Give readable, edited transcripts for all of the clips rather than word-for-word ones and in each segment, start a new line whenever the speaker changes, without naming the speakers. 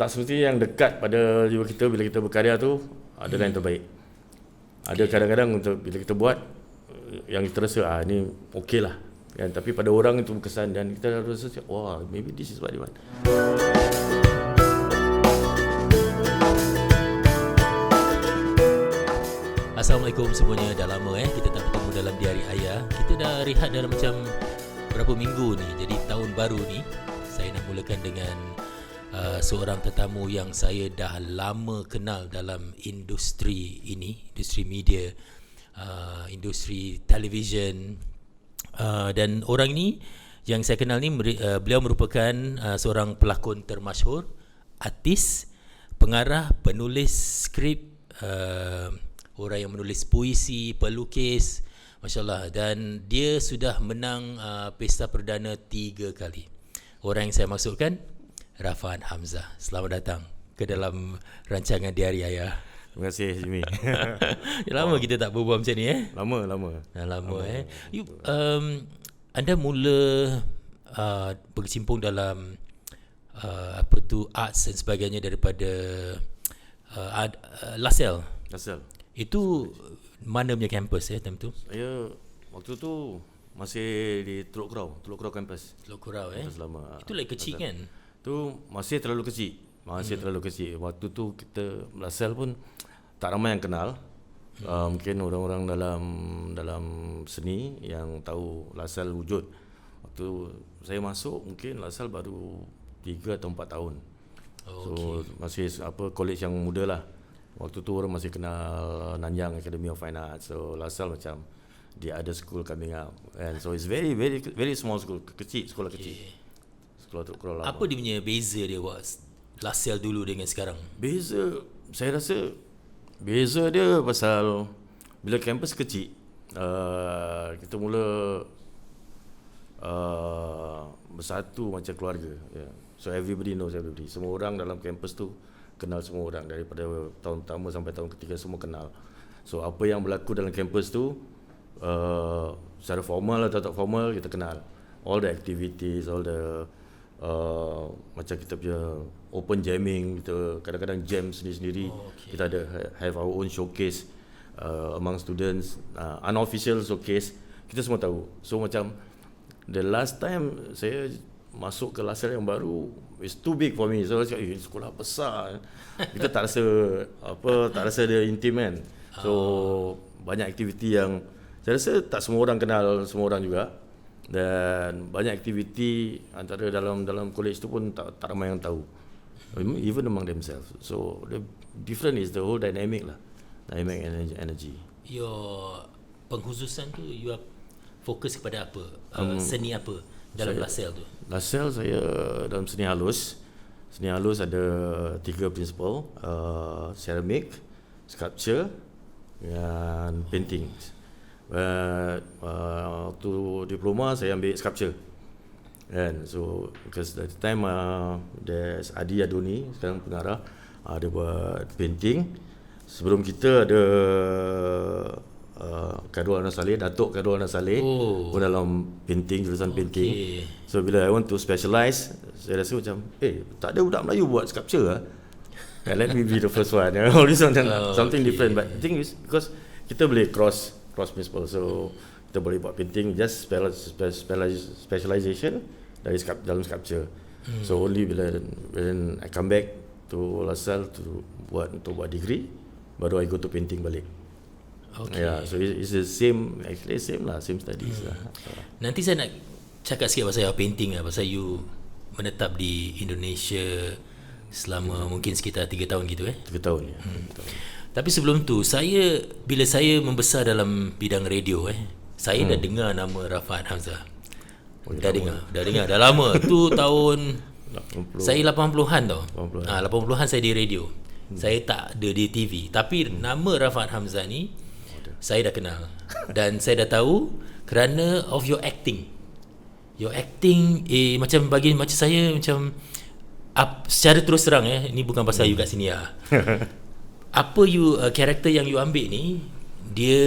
tak semestinya yang dekat pada jiwa kita bila kita berkarya tu adalah yang terbaik. Ada kadang-kadang untuk bila kita buat yang kita rasa ni okey lah kan, tapi pada orang itu berkesan dan kita rasa wah, maybe this is what they want.
Assalamualaikum semuanya. Dah lama kita tak bertemu dalam Diari Ayah. Kita dah rehat dalam macam berapa minggu ni. Jadi tahun baru ni saya nak mulakan dengan seorang tetamu yang saya dah lama kenal dalam industri ini, industri media, industri television, dan orang ni yang saya kenal ni beliau merupakan seorang pelakon termasyhur, artis, pengarah, penulis skrip, orang yang menulis puisi, pelukis, masya-Allah, dan dia sudah menang Pesta Perdana 3 kali. Orang yang saya maksudkan Rafaan Hamzah. Selamat datang ke dalam rancangan Diari Ayah.
Terima kasih Jimmy.
Lama kita tak berbual macam ni
Lama.
Lama. You, anda mula berkecimpung dalam arts dan sebagainya daripada LaSalle. Itu mana punya kampus time tu?
Saya waktu tu masih di Teluk Kurau kampus.
Teluk Kurau
Lama.
Itu like kecil kan?
Tu masih terlalu kecil. Terlalu kecil. Waktu tu kita LaSalle pun tak ramai yang kenal. Mungkin orang-orang dalam seni yang tahu LaSalle wujud. Waktu saya masuk mungkin LaSalle baru 3 atau 4 tahun. So masih college yang muda lah. Waktu tu orang masih kenal Nanyang Academy of Fine Arts. So LaSalle macam the other school coming up, and so it's very very very small school, sekolah kecil. Sekolah Teluk Kurau lama.
Apa dia punya beza dia buat LaSalle dulu dengan sekarang?
Saya rasa beza dia pasal bila kampus kecil, kita mula bersatu macam keluarga. So everybody knows everybody. Semua orang dalam kampus tu kenal semua orang, daripada tahun pertama sampai tahun ketiga semua kenal. So apa yang berlaku dalam kampus tu, secara formal atau tak formal, kita kenal. All the activities, all the macam kita punya open jamming, kita kadang-kadang jam sendiri-sendiri. Kita ada have our own showcase among students, unofficial showcase. Kita semua tahu. So macam the last time saya masuk ke LaSalle yang baru, it's too big for me. So saya cakap, sekolah besar. Kita tak rasa dia intimate. So banyak aktiviti yang saya rasa tak semua orang kenal semua orang juga, dan banyak aktiviti antara dalam college tu pun tak ramai yang tahu, even among themselves. So the different is the whole dynamic energy. Your
pengkhususan tu, you are fokus kepada apa? Seni apa dalam LaSalle tu?
LaSalle saya dalam seni halus. Seni halus ada 3 principle, ceramic, sculpture dan painting. Waktu diploma saya ambil sculpture, and so because at the time there's Adi Adoni, sekarang pengarah, dia buat painting. Sebelum kita ada Khairul Anwar Saleh, Datuk Khairul Anwar Saleh pun dalam painting, jurusan painting. So bila I want to specialize, saya rasa macam tak ada budak Melayu buat sculpture lah. Let me be the first one. Always something different. But the thing is, because kita boleh cross principle, so kita boleh buat painting, just specialization dari dalam sculpture. So only when I come back to LaSalle untuk buat degree, baru I go to painting balik. So it's the same, actually same studies lah.
Nanti saya nak cakap sikit pasal painting lah, pasal you menetap di Indonesia selama mungkin sekitar 3 tahun gitu
3 tahun ya.
Tapi sebelum tu, bila saya membesar dalam bidang radio saya dah dengar nama Rafaan Hamzah. Dah dengar dah lama. Tu tahun 80. Saya 80-an tau. 80-an saya di radio. Saya tak ada di TV, tapi nama Rafaan Hamzah ni saya dah kenal. Dan saya dah tahu kerana of your acting. Your acting macam bagi macam saya macam secara terus terang ni bukan pasal you kat sini lah. Apa karakter yang you ambil ni, dia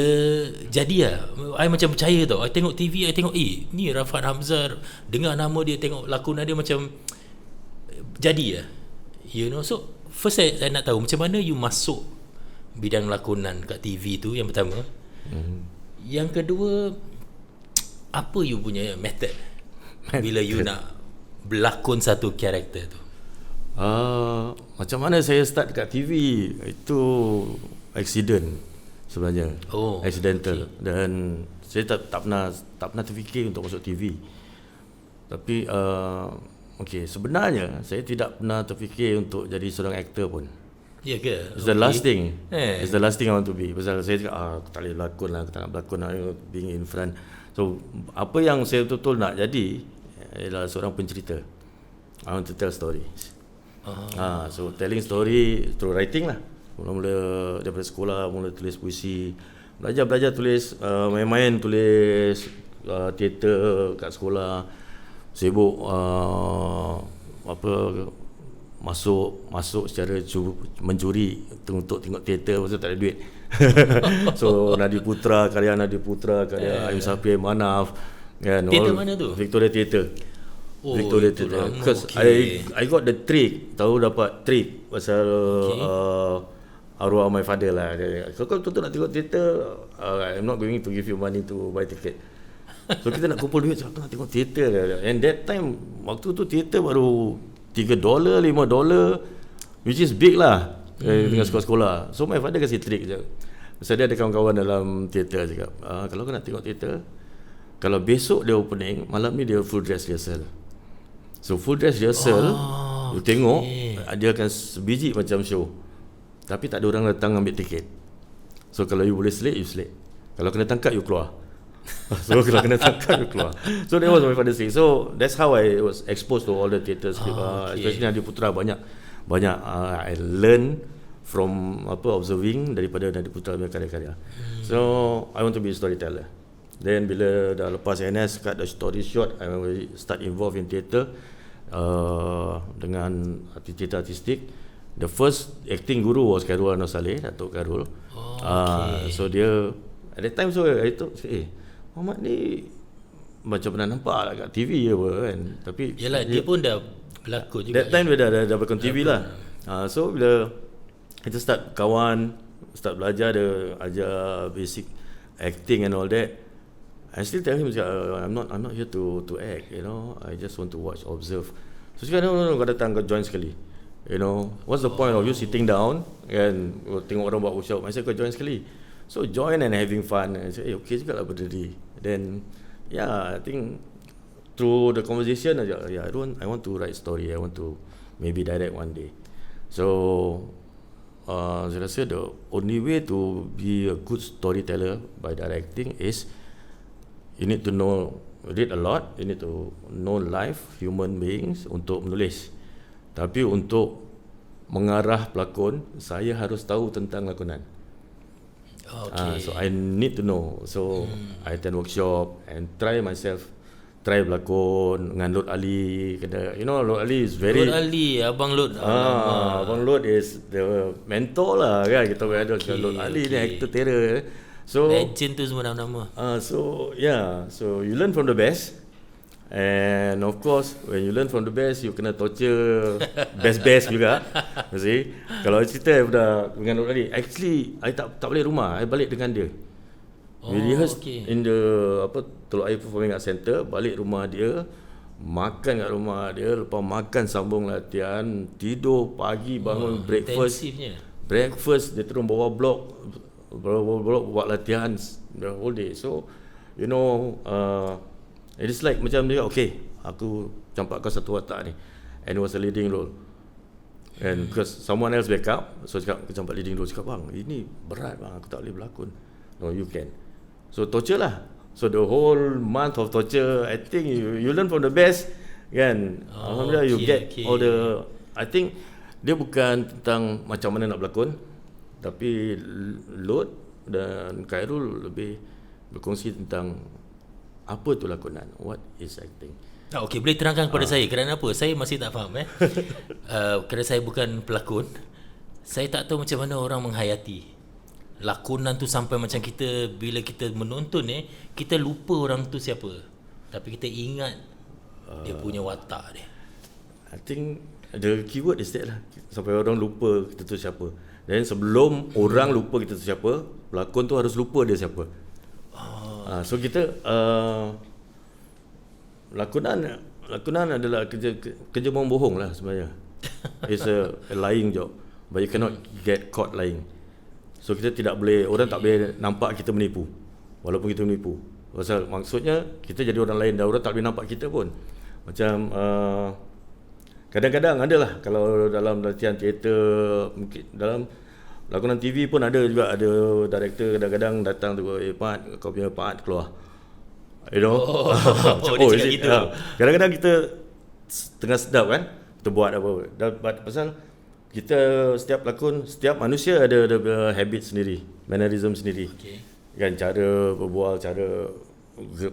jadi lah. I macam percaya tau. I tengok TV, I tengok ni Rafaan Hamzah, dengar nama dia, tengok lakonan dia, macam jadi lah. You know, so first saya nak tahu macam mana you masuk bidang lakonan kat TV tu, yang pertama. Yang kedua, apa you punya method bila you nak berlakon satu karakter tu?
Macam mana saya start kat TV, itu accident sebenarnya. Accidental. Dan saya tak pernah terfikir untuk masuk TV. Tapi sebenarnya saya tidak pernah terfikir untuk jadi seorang aktor pun.
Ya ke?
It's the last thing. It's the last thing I want to be. Pasal saya cakap, aku tak boleh berlakon lah, aku tak nak berlakon lah, being in front. So, apa yang saya betul-betul nak jadi ialah seorang pencerita. I want to tell stories. So, telling story through writing lah. Mula-mula daripada sekolah, mula tulis puisi, belajar tulis, main-main tulis, teater kat sekolah, sibuk masuk secara mencuri untuk tengok teater pasal tak ada duit. So Nadi Putra, karya Aim Sapi, Aim Manaf, kan,
teater mana tu?
Victoria Theatre. Victoria Theatre. Because I got the trick, dapat trick pasal arwah my father lah. Kalau kau nak tengok teater, I'm not going to give you money to buy ticket. So kita nak kumpul duit, aku nak tengok teater. And that time, waktu tu teater baru $3, $5, which is big lah dengan sekolah-sekolah. So my father kasih trik je. Pasal dia ada kawan-kawan dalam teater cakap, kalau kau nak tengok teater, kalau besok dia opening, malam ni dia full dress rehearsal. So full dress rehearsal, you tengok, dia akan sebiji macam show, tapi tak ada orang datang ambil tiket. So kalau you boleh slate, you slate. Kalau kena tangkap, you keluar. So kalau kena tangkap, you keluar. So that was my father's thing. So that's how I was exposed to all the theatre script, especially Nadi Putra. Banyak I learn from observing daripada Nadi Putra punya karya-karya. So I want to be a storyteller. Then bila dah lepas NS, cut the story short, I will start involved in theatre dengan teater artistik. The first acting guru was Khairul Anwar Saleh, Datuk Khairul. So dia at that time, so I thought, Muhammad ni macam pernah nampak lah kat TV apa kan. Tapi
yalah, dia pun dah berlakon juga.
That time dia dah berlakon TV lah. So bila kita start kawan, start belajar, dia ajar basic acting and all that, I still tell him, I'm not here to act, you know. I just want to watch, observe. So cakap, no, kau datang, kau join sekali. You know, what's the point of you sitting down and tengok orang buat workshop? I said, kau join sekali. So join and having fun. I said, okay juga lah berdiri. Then I think through the conversation, I want to write story. I want to maybe direct one day. So saya rasa the only way to be a good storyteller by directing is you need to read a lot. You need to know life, human beings untuk menulis. Tapi untuk mengarah pelakon, saya harus tahu tentang lakonan. So I need to know. So I attend workshop and try berlakon dengan Lord Ali. Lord Ali is very...
Lord Ali, Abang Lord.
Abang Lord is the mentor lah kan. Kita ada Lord Ali ni actor terror. So
legend tu semua nama-nama.
So you learn from the best. And of course, when you learn from the best, you kena torture best juga. You see, kalau cerita dengan Lord Ali, actually I tak balik rumah, I balik dengan dia. We rehearse in the Teluk Air Performing Arts Center. Balik rumah dia, makan kat rumah dia, lepas makan sambung latihan, tidur pagi, bangun breakfast, dia terus bawa blok buat latihan the whole day. So it is like macam dia, okay, aku campak kau satu watak ni, and it was a leading role. And because someone else back up, so cakap, aku campak leading role. Cakap, bang, ini berat bang, aku tak boleh berlakon. No, you can. So torture lah. So the whole month of torture, I think you learn from the best kan. Alhamdulillah, you get all the, I think dia bukan tentang macam mana nak berlakon, tapi Lord dan Khairul lebih berkongsi tentang apa tu lakonan, what is acting.
Okey, boleh terangkan kepada saya kerana apa? Saya masih tak faham kerana saya bukan pelakon. Saya tak tahu macam mana orang menghayati lakonan tu sampai macam kita bila kita menonton kita lupa orang tu siapa, tapi kita ingat dia punya watak dia.
I think the keyword is that lah, sampai orang lupa kita tu siapa. Dan sebelum orang lupa kita tu siapa, pelakon tu harus lupa dia siapa. So kita lakonan adalah kerja membohong lah sebenarnya. It's a lying job, but you cannot get caught lying. So kita tidak boleh, orang tak boleh nampak kita menipu, walaupun kita menipu. Pasal maksudnya kita jadi orang lain dan orang tak boleh nampak kita pun. Macam kadang-kadang adalah kalau dalam latihan teater, mungkin dalam lakonan TV pun ada juga, ada director kadang-kadang datang tu, Pat, kau punya part keluar, you know.
Dia cakap gitu.
Kadang-kadang kita tengah sedap kan, kita buat apa, pasal kita setiap pelakon, setiap manusia ada habit sendiri, mannerism sendiri, kan, cara berbual, cara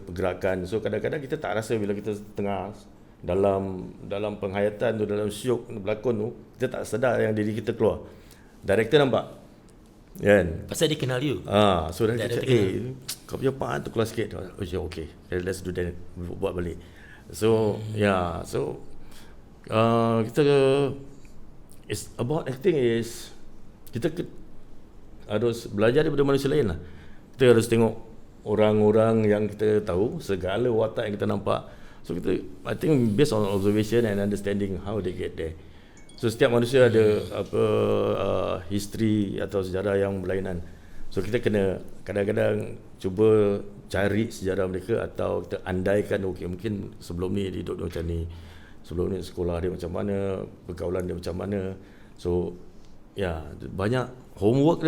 pergerakan. So kadang-kadang kita tak rasa bila kita tengah dalam penghayatan tu, dalam syuk berlakon tu, kita tak sedar yang diri kita keluar. Director nampak, kan?
Pasal dia kenal you.
So dia cakap, kau punya part tu keluar sikit. Okay, let's do that, buat balik. So so kita it's about acting is kita harus belajar daripada manusia lain lah. Kita harus tengok orang-orang yang kita tahu, segala watak yang kita nampak. So kita, I think based on observation and understanding how they get there. So setiap manusia ada history atau sejarah yang berlainan. So kita kena kadang-kadang cuba cari sejarah mereka, atau kita andaikan okay, mungkin sebelum ni dia hidup macam ni, sebelum ni sekolah dia macam mana, pergaulan dia macam mana. So banyak homework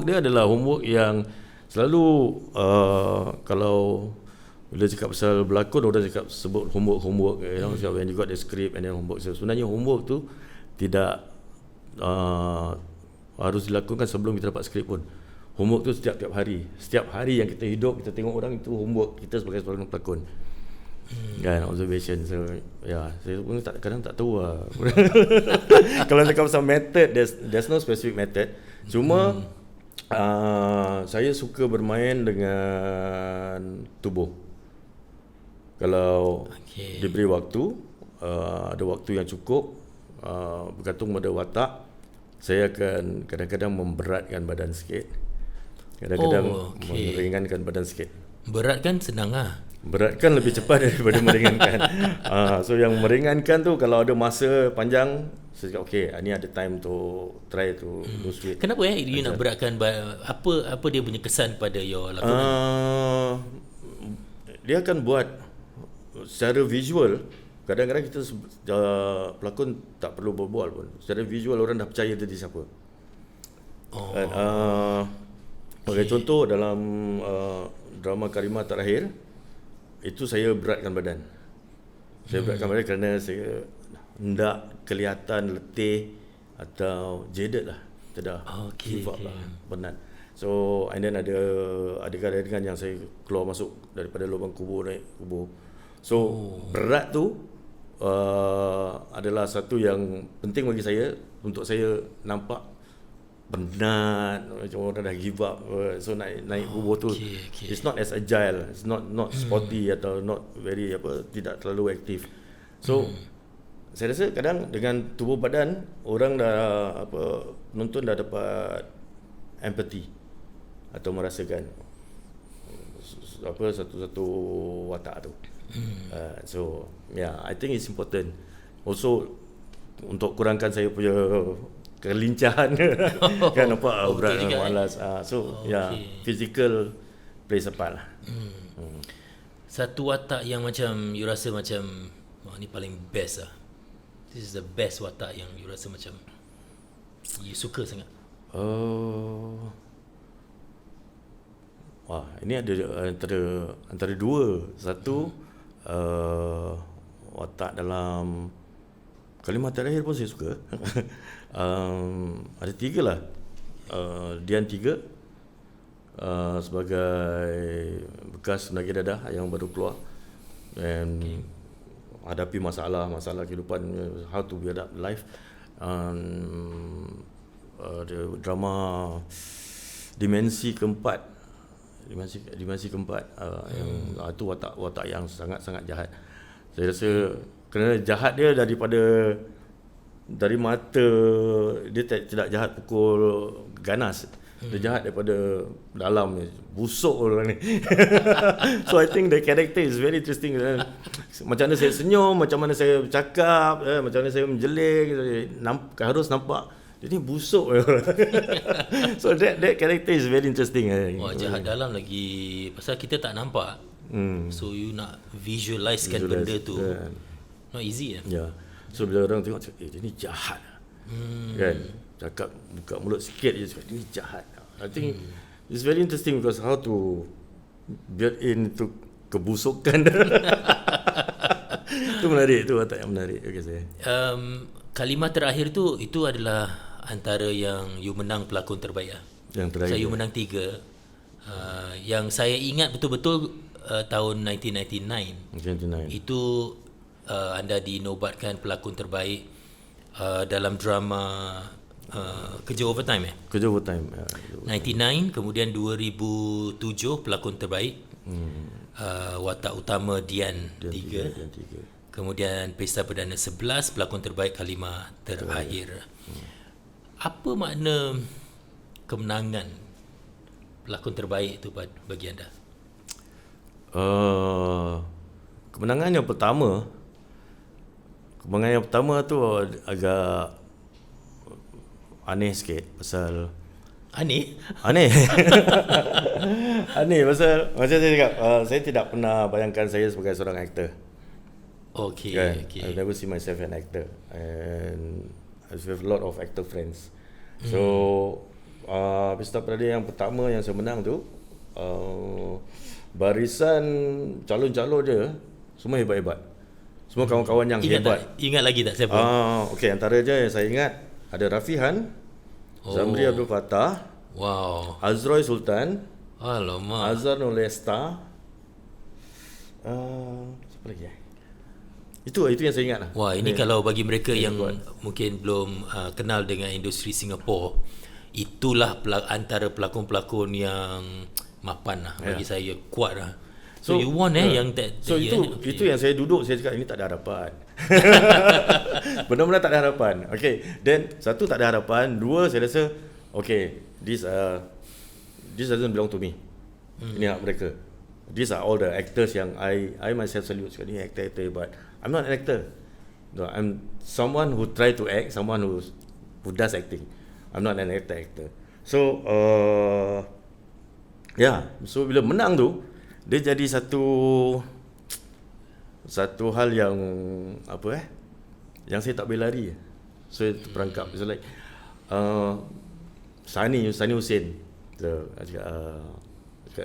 dia adalah homework yang selalu kalau bila cakap pasal berlakon, orang cakap sebut homework, you know, when you got the script and then homework. So, sebenarnya homework tu tidak harus dilakukan sebelum kita dapat skrip pun. Homework tu setiap hari yang kita hidup, kita tengok orang, itu homework kita sebagai seorang pelakon. Kan, observation. So saya pun kadang tak tahu lah. Kalau cakap pasal method, there's no specific method. Cuma saya suka bermain dengan tubuh. Kalau diberi waktu, ada waktu yang cukup, bergantung pada watak, saya akan kadang-kadang memberatkan badan sikit, kadang-kadang meringankan badan sikit.
Beratkan senang lah.
Beratkan lebih cepat daripada meringankan. So yang meringankan tu, kalau ada masa panjang, saya cakap okay, ni ada time to try to lose weight.
Kenapa you nak beratkan? Apa dia punya kesan pada your lakonan?
Dia akan buat secara visual. Kadang-kadang kita pelakon tak perlu berbual pun, secara visual orang dah percaya dia siapa. Sebagai contoh, dalam drama Karimah terakhir itu saya beratkan badan. Saya beratkan badan kerana saya hendak kelihatan letih atau jaded lah, tidak give up lah, penat. So and then ada adegan yang saya keluar masuk daripada lubang kubur, naik kubur. So berat tu adalah satu yang penting bagi saya, untuk saya nampak penat, macam orang dah give up. So naik kubur tu it's not as agile, it's not sporty atau not very tidak terlalu aktif. So saya rasa kadang dengan tubuh badan, orang dah penonton dah dapat empathy atau merasakan satu watak tu. So I think it's important also untuk kurangkan saya punya kelincahan. Kan nampak berat, malas. Physical plays a part lah.
Satu watak yang macam you rasa macam ni paling best lah, this is the best watak yang you rasa macam you suka sangat.
Ini ada antara dua. Satu watak dalam Kalimah terakhir pun saya suka. Ada tiga lah. Dian Tiga sebagai bekas penagih dadah yang baru keluar dan hadapi masalah kehidupan, how to build up life. Drama Dimensi Keempat, yang itu watak yang sangat-sangat jahat. Saya rasa kerana jahat dia daripada dari mata dia tidak jahat pukul ganas. Dia jahat daripada dalam ni. Busuk orang ni. So I think the character is very interesting. Macam mana saya senyum, macam mana saya bercakap, macam mana saya menjeling, harus nampak dia ni busuk. So that character is very interesting.
Wah, jahat dalam lagi pasal kita tak nampak. So you nak visualizekan benda tu. Not easy
Ya. So bila orang tengok dia ni jahat. Kan? Cakap buka mulut sikit je cakap dia ni jahat. I think it's very interesting because how to build in tu kebusukan. Itu menarik, tu watak yang menarik bagi saya.
Kalimat terakhir tu itu adalah antara yang you menang pelakon terbaik.
Yang terakhir.
Saya you menang 3. Yang saya ingat betul-betul tahun 1999. Itu anda dinobatkan pelakon terbaik dalam drama Kerja Overtime.
Kerja Overtime.
99, kemudian 2007 pelakon terbaik. Watak utama Dian 3. Kemudian Pesta Perdana 11 pelakon terbaik kalimah terakhir. Apa makna kemenangan pelakon terbaik itu bagi anda?
Kemenangan yang pertama tu agak aneh sikit pasal
Aneh
pasal macam saya cakap, saya tidak pernah bayangkan saya sebagai seorang aktor.
Okay.
I never see myself an actor, and I have a lot of actor friends. So Pesta Perdana yang pertama yang saya menang tu, barisan calon-calon dia semua hebat-hebat. Semua kawan-kawan yang hebat.
Ingat lagi tak siapa?
Okey, antara je yang saya ingat ada Rafihan, Zamri Abdul Fattah, Azroy Sultan,
Alamak,
Azhar Nolesta, siapa lagi? Itu yang saya ingat lah.
Wah, ini kalau bagi mereka yang mungkin belum kenal dengan industri Singapura, itulah antara pelakon-pelakon yang mapan lah bagi saya, kuat lah. So you won yang
so itu yang saya duduk, saya cakap ini tak ada harapan. Benar-benar tak ada harapan. Okay, then satu tak ada harapan, dua saya rasa okay, this doesn't belong to me. Ini hak mereka. These are all the actors yang I myself salute. Ini actor, but I'm not an actor. No, I'm someone who try to act, someone who does acting. I'm not an actor. So so bila menang tu, dia jadi satu hal yang yang saya tak boleh lari. So itu perangkap. It's like Sani Hussein. So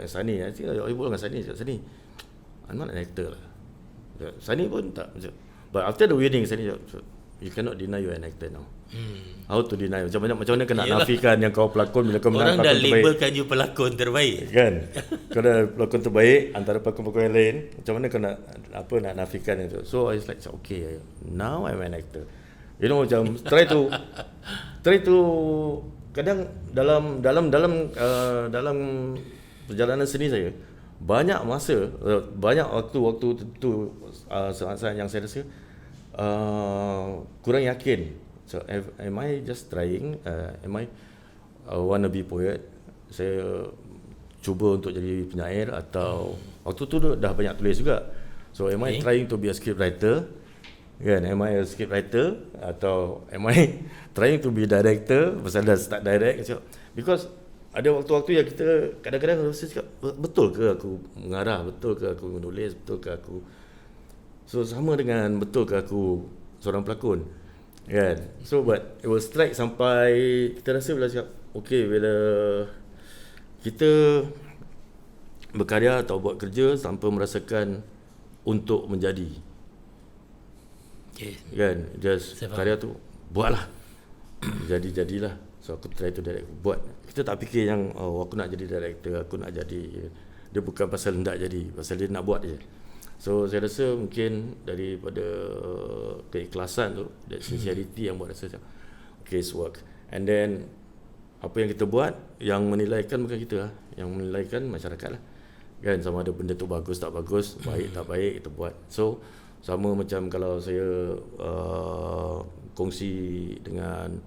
Sani, ibu dengan Sani, I'm not an actor lah. Sani pun tak. But after the winning, Sani, you cannot deny you're an actor now. How to deny? Macam mana kena nafikan yang kau pelakon bila kau menang
orang dah
pelakon terbaik?
labelkan you pelakon terbaik
Kan? Kau dah pelakon terbaik antara pelakon-pelakon yang lain. Macam mana kau nak nafikan itu? So I was like, okay, now I'm an actor. You know, macam try to kadang dalam perjalanan seni saya, banyak masa, banyak waktu tertentu saat yang saya rasa kurang yakin. So am I just trying? Am I wanna be poet? Saya cuba untuk jadi penyair, atau waktu tu dah banyak tulis juga. So am I trying to be a script writer? Kan? Am I a script writer? Atau am I trying to be director? Pasal dah start direct. Because ada waktu-waktu yang kita kadang-kadang rasa cakap, betul ke aku mengarah? Betul ke aku menulis? Betul ke aku? So sama dengan betul ke aku seorang pelakon? Kan? So but it will strike sampai kita rasa bila cakap, okay, bila kita berkarya atau buat kerja tanpa merasakan untuk menjadi, kan, just karya tu buatlah, jadilah. So aku try to direct, buat. Kita tak fikir yang aku nak jadi director, aku nak jadi, dia bukan pasal nak jadi, pasal dia nak buat je. So saya rasa mungkin daripada keikhlasan tu, that sincerity yang buat rasa okay, it's work. And then apa yang kita buat, yang menilaikan bukan kita lah, yang menilaikan masyarakat lah. Kan, sama ada benda tu bagus tak bagus, baik tak baik, kita buat. So sama macam kalau saya kongsi dengan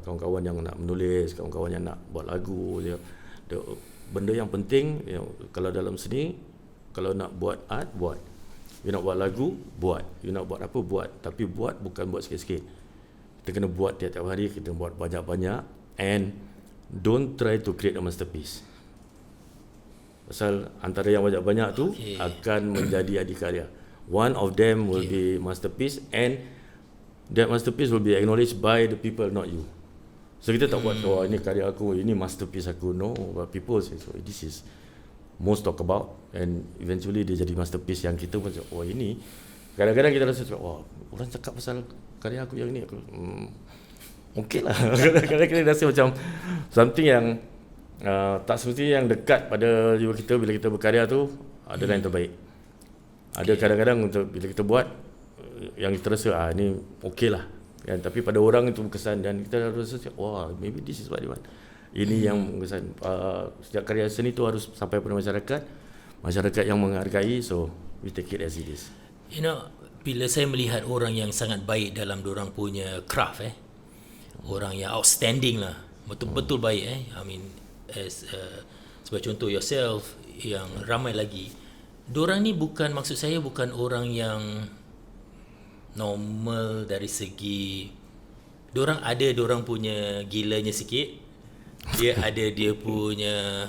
kawan-kawan yang nak menulis, kawan-kawan yang nak buat lagu. Benda yang penting, kalau dalam seni, kalau nak buat art, buat. You nak buat lagu, buat. You nak buat apa, buat. Tapi buat bukan buat sikit-sikit. Kita kena buat tiap-tiap hari, kita buat banyak-banyak. And don't try to create a masterpiece. Pasal antara yang banyak-banyak tu akan menjadi adikarya. One of them will be masterpiece, and that masterpiece will be acknowledged by the people, not you. So kita tak buat, oh ini karya aku, ini masterpiece aku. No, but people say, so this is most talk about, and eventually dia jadi masterpiece yang kita pun cakap, oh ini. Kadang-kadang kita rasa, wah, orang cakap pasal karya aku yang ni, aku okay lah. Kadang-kadang kita rasa macam something yang tak seperti yang dekat pada jiwa kita bila kita berkarya tu adalah yang terbaik. Ada kadang-kadang untuk bila kita buat yang kita rasa ni okey lah, kan? Tapi pada orang itu berkesan dan kita rasa wah, maybe this is what they want. Ini yang berkesan. Setiap karya seni tu harus sampai pada masyarakat yang menghargai, so we take it as it is.
You know, bila saya melihat orang yang sangat baik dalam dorang punya craft, orang yang outstanding lah, betul-betul baik, I mean, as sebagai contoh yourself, yang ramai lagi, dorang ni bukan, maksud saya bukan orang yang normal dari segi, dorang ada dorang punya gilanya sikit, dia ada dia punya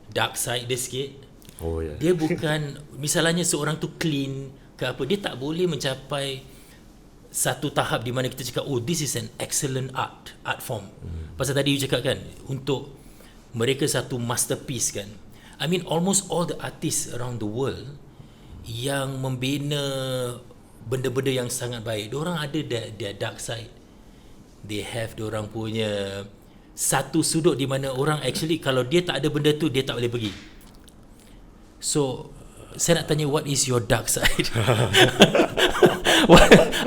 dark side dia sikit.
Oh ya.
Dia bukan, misalnya seorang tu clean ke apa, dia tak boleh mencapai satu tahap di mana kita cakap, oh this is an excellent art form. Pasal tadi you cakap kan, untuk mereka satu masterpiece kan. I mean almost all the artists around the world yang membina benda-benda yang sangat baik, diorang ada their dark side. They have diorang punya satu sudut di mana orang actually kalau dia tak ada benda tu, dia tak boleh pergi. So saya nak tanya, what is your dark side?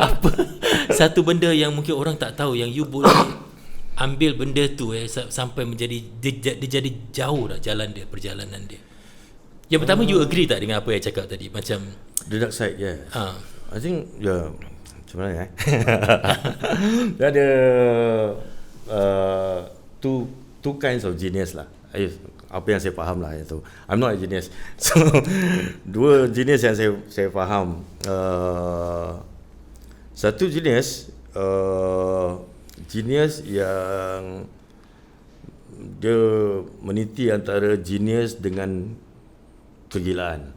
Apa satu benda yang mungkin orang tak tahu, yang you boleh ambil benda tu sampai menjadi dia jadi jauh dah perjalanan dia. Yang pertama, you agree tak dengan apa yang cakap tadi, macam
the dark side? Yeah. I think macam mana dia ada two kinds of genius lah. Apa yang saya faham lah itu. I'm not a genius. So dua genius yang saya faham. Satu genius yang dia meniti antara genius dengan kegilaan.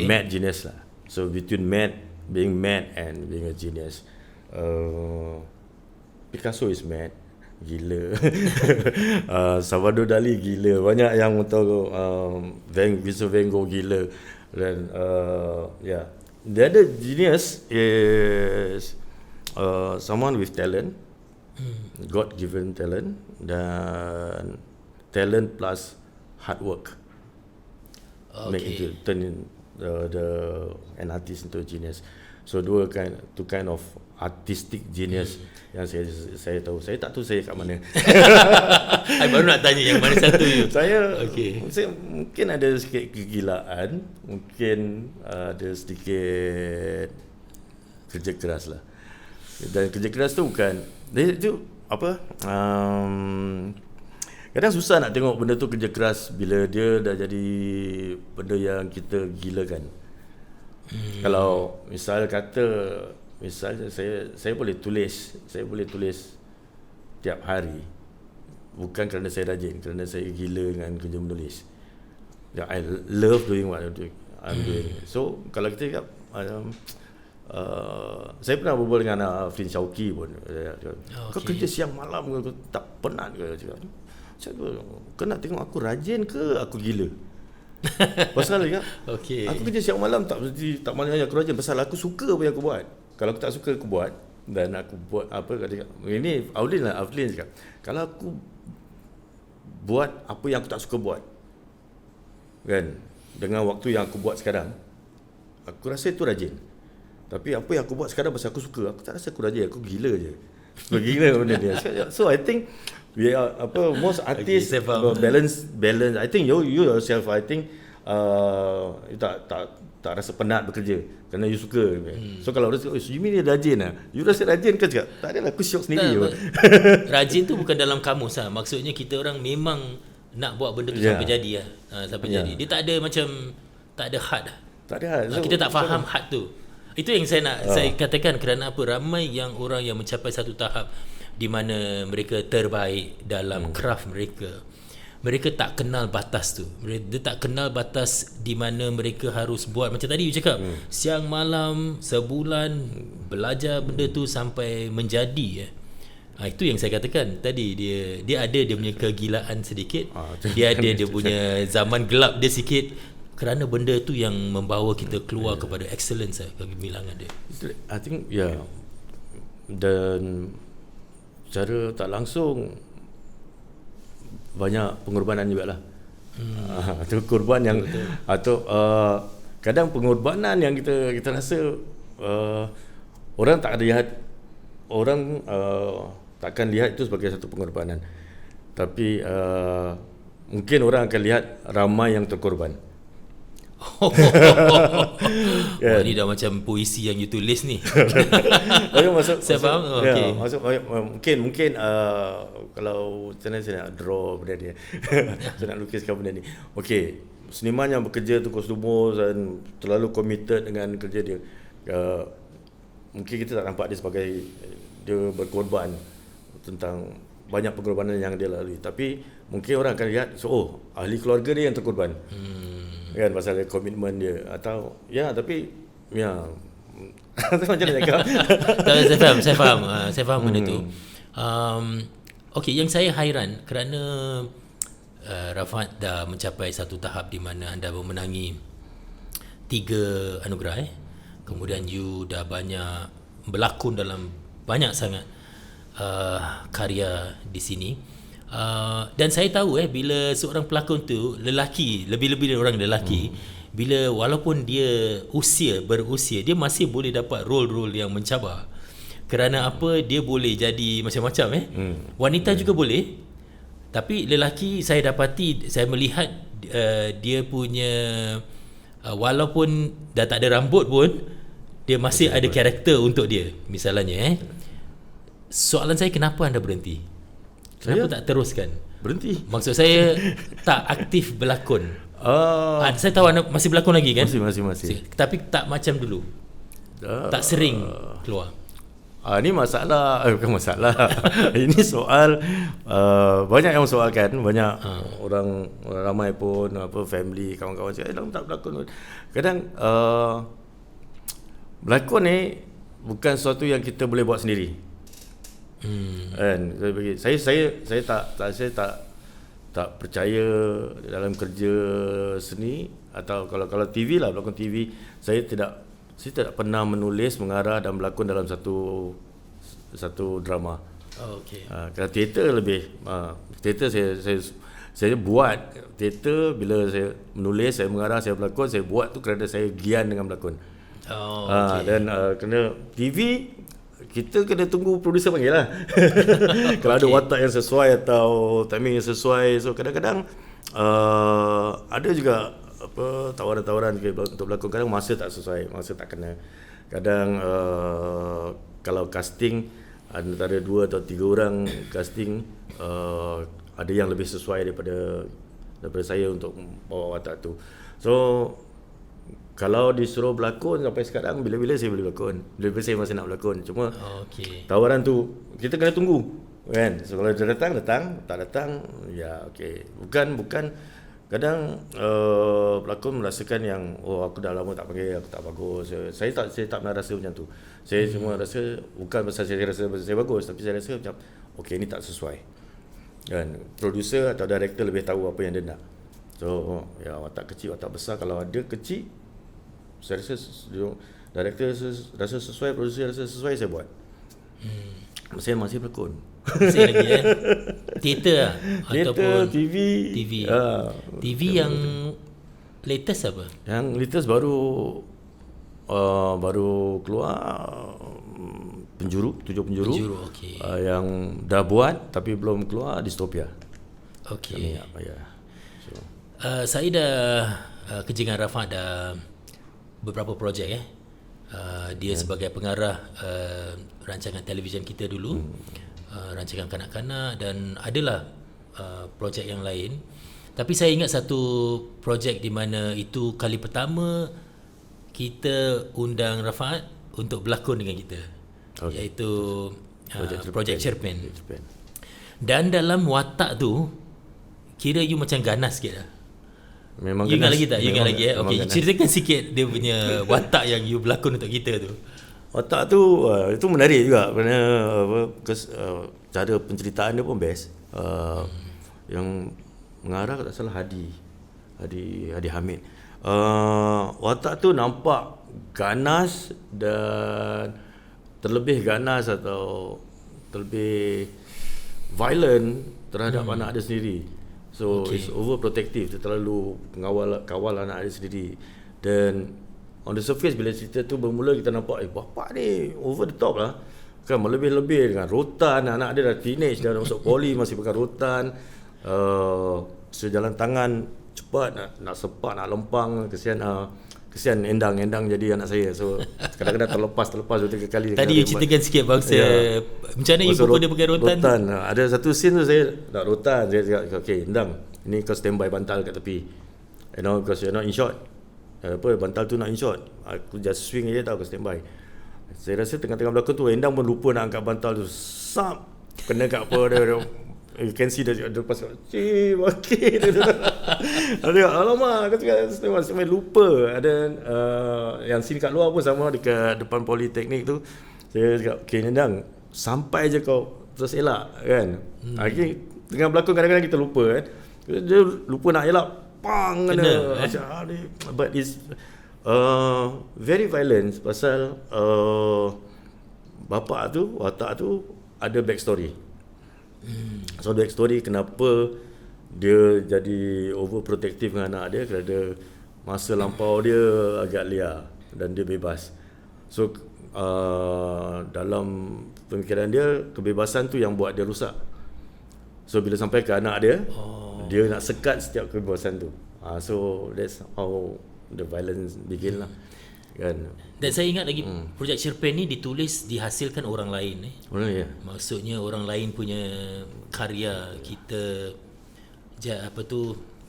Mad genius lah. So between being mad and being a genius. Picasso is mad, gila. Salvador Dali gila. Banyak yang betul. Vincent Van Gogh gila. Dan the other genius is someone with talent, God-given talent, dan talent plus hard work. Make into turn an artist into a genius. So two kind of artistic genius yang saya tahu. Saya tak tahu saya kat mana.
I baru nak tanya yang mana satu you.
Saya mungkin ada sikit kegilaan, mungkin ada sedikit kerja keras lah. Dan kerja keras tu bukan itu apa, kadang susah nak tengok benda tu kerja keras bila dia dah jadi benda yang kita gilakan. Kalau misalnya saya boleh tulis tiap hari, bukan kerana saya rajin, kerana saya gila dengan kerja menulis. I love doing what I'm doing. So kalau kita cakap, saya pernah berbual dengan Afrin Shauki pun. Kau kerja siang malam ke, kau tak penat ke? Kau nak tengok aku rajin ke aku gila? Pasal aku kerja siang malam tak maknanya aku rajin. Pasal aku suka apa yang aku buat. Kalau aku tak suka aku buat, dan aku buat apa, ini Afrin cakap, kalau aku buat apa yang aku tak suka buat, kan, dengan waktu yang aku buat sekarang, aku rasa itu rajin. Tapi apa yang aku buat sekarang pasal aku suka, aku tak rasa aku rajin, aku gila je. Aku gila benda dia. So I think most artists balance. I think you yourself, I think you tak rasa penat bekerja kerana you suka. So kalau orang cakap, you mean dia rajin lah? You rasa rajin ke? Cakap, tak adalah, aku syok sendiri.
Rajin tu bukan dalam kamus lah. Maksudnya kita orang memang nak buat benda tu sampai jadi lah. Sampai jadi. Dia tak ada macam, tak ada had lah.
Tak ada. So,
kita tak faham had tu. Itu yang saya nak saya katakan, kerana apa, ramai yang orang yang mencapai satu tahap di mana mereka terbaik dalam craft mereka. Mereka tak kenal batas tu. Dia tak kenal batas di mana mereka harus buat macam tadi you cakap, siang malam sebulan belajar benda tu sampai menjadi. Itu yang saya katakan tadi, dia ada dia punya kegilaan sedikit, dia ada dia punya zaman gelap dia sikit, kerana benda tu yang membawa kita keluar kepada excellence, kegemilangan dia.
I think dan secara tak langsung banyak pengorbanan jugalah. Itu korban yang atau kadang pengorbanan yang kita rasa orang tak ada lihat, orang takkan lihat itu sebagai satu pengorbanan, tapi mungkin orang akan lihat ramai yang terkorban.
Ni dah macam puisi yang you tulis ni.
Saya
faham.
Okay. Mungkin kalau saya nak draw benda ni, saya nak lukiskan benda ni. Okey, seniman yang bekerja tu kostumo dan terlalu committed dengan kerja dia, mungkin kita tak nampak dia sebagai dia berkorban tentang banyak pengorbanan yang dia lalui, tapi mungkin orang akan lihat ahli keluarga dia yang terkorban. Kan pasal komitmen dia atau tapi macam mana cakap? Saya faham benda tu. Okey, yang saya hairan kerana Rafat dah mencapai satu tahap di mana anda memenangi 3 anugerah kemudian you dah banyak berlakon dalam banyak sangat karya di sini. Dan saya tahu bila seorang pelakon tu lelaki, lebih-lebih orang lelaki, bila walaupun dia berusia, dia masih boleh dapat role-role yang mencabar. Kerana apa? Dia boleh jadi macam-macam wanita juga boleh, tapi lelaki saya dapati, saya melihat dia punya walaupun dah tak ada rambut pun dia masih ada karakter untuk dia. Misalnya soalan saya, kenapa anda berhenti? Kenapa tak teruskan? Berhenti. Maksud saya tak aktif berlakon. Saya tahu anda masih berlakon lagi kan? Masih. Tapi tak macam dulu. Tak sering keluar. Ini masalah, bukan masalah. Ini soal banyak yang soalkan, banyak orang ramai pun family, kawan-kawan cakap tak berlakon. Kadang berlakon ni bukan sesuatu yang kita boleh buat sendiri. Kan, saya tak percaya dalam kerja seni, atau kalau TV lah, berlakon TV, saya tidak pernah menulis, mengarah dan berlakon dalam satu drama. Kalau teater lebih, teater saya buat teater bila saya menulis, saya mengarah, saya berlakon, saya buat tu kerana saya gian dengan berlakon. Dan kena TV, kita kena tunggu producer panggil lah. Kalau ada watak yang sesuai atau timing yang sesuai. So kadang-kadang ada juga tawaran-tawaran untuk berlakon. Kadang masa tak sesuai, masa tak kena. Kadang kalau casting antara 2 atau 3 orang casting, ada yang lebih sesuai daripada saya untuk bawa watak tu. So kalau disuruh berlakon sampai sekarang, bila-bila saya boleh berlakon, bila-bila saya masih nak berlakon. Cuma tawaran tu kita kena tunggu kan. So kalau dia datang, tak datang bukan kadang pelakon merasakan yang aku dah lama tak panggil, aku tak bagus. Saya tak pernah rasa macam tu. Saya cuma rasa bukan pasal saya rasa saya bagus, tapi saya rasa macam ini tak sesuai kan. Producer atau director lebih tahu apa yang dia nak. So watak kecil, watak besar, kalau ada kecil, saya rasa director rasa sesuai, producer rasa sesuai, saya buat. Saya masih berlakon.
Masih lagi teater lah? Ataupun
TV.
TV yang latest apa?
Yang latest baru keluar, Penjuru, 7 Penjuru. Yang dah buat tapi belum keluar, Distopia.
Saya dah kerja dengan Rafa dah beberapa projek dia sebagai pengarah rancangan televisyen kita dulu, rancangan kanak-kanak, dan adalah projek yang lain. Tapi saya ingat satu projek di mana itu kali pertama kita undang Rafaat untuk berlakon dengan kita, iaitu projek Cerpen. Dan dalam watak tu kira you macam ganas sikit lah.
Memang
you ingat
ganas.
lagi tak? You ingat lagi Okey,
ganas.
ceritakan sikit dia punya watak yang you berlakon untuk kita tu.
Watak tu itu menarik juga kerana cara penceritaan dia pun best. Yang mengarah tak salah Hadi Hamid. Watak tu nampak ganas dan terlebih ganas atau terlebih violent terhadap anak dia sendiri. So it's overprotective, dia terlalu kawal anak dia sendiri. Dan on the surface bila cerita tu bermula kita nampak bapak ni over the top lah. Kan melebih-lebih dengan rotan, anak dia dah teenage, dah masuk poli masih pakai rotan. Sejalan tangan cepat nak sepak, nak lempang. Kesian Endang jadi anak saya. So kadang-kadang terlepas 2-3 kali.
Tadi you ceritakan sikit bangsa macam mana you pukul dia pakai rotan.
Ada satu scene tu saya nak rotan. Saya cakap, okay Endang, ini kau standby bantal kat tepi, because you're not in shot. Bantal tu nak in shot, aku just swing je tau, aku standby. Saya rasa tengah-tengah belakang tu Endang pun lupa nak angkat bantal tu, sap kena kat apa dia. You can see dia lepas okey dia. Alamak, aku cakap sampai lupa. Ada yang scene kat luar pun sama, dekat depan politeknik tu. Saya cakap, okey Endang, sampai je kau terus elak kan. Lagi tengah berlakon kadang-kadang kita lupa kan. Dia lupa nak elak, pang kena. But it's very violent pasal bapak tu, watak tu ada backstory. So backstory kenapa dia jadi overprotective dengan anak dia, kerana masa lampau dia agak liar dan dia bebas. So dalam pemikiran dia, kebebasan tu yang buat dia rosak. So bila sampai ke anak dia, dia nak sekat setiap kebebasan tu. So that's how the violence begin lah kan.
Dan saya ingat lagi projek Cerpen ni dihasilkan orang lain
Ya.
Maksudnya orang lain punya karya kita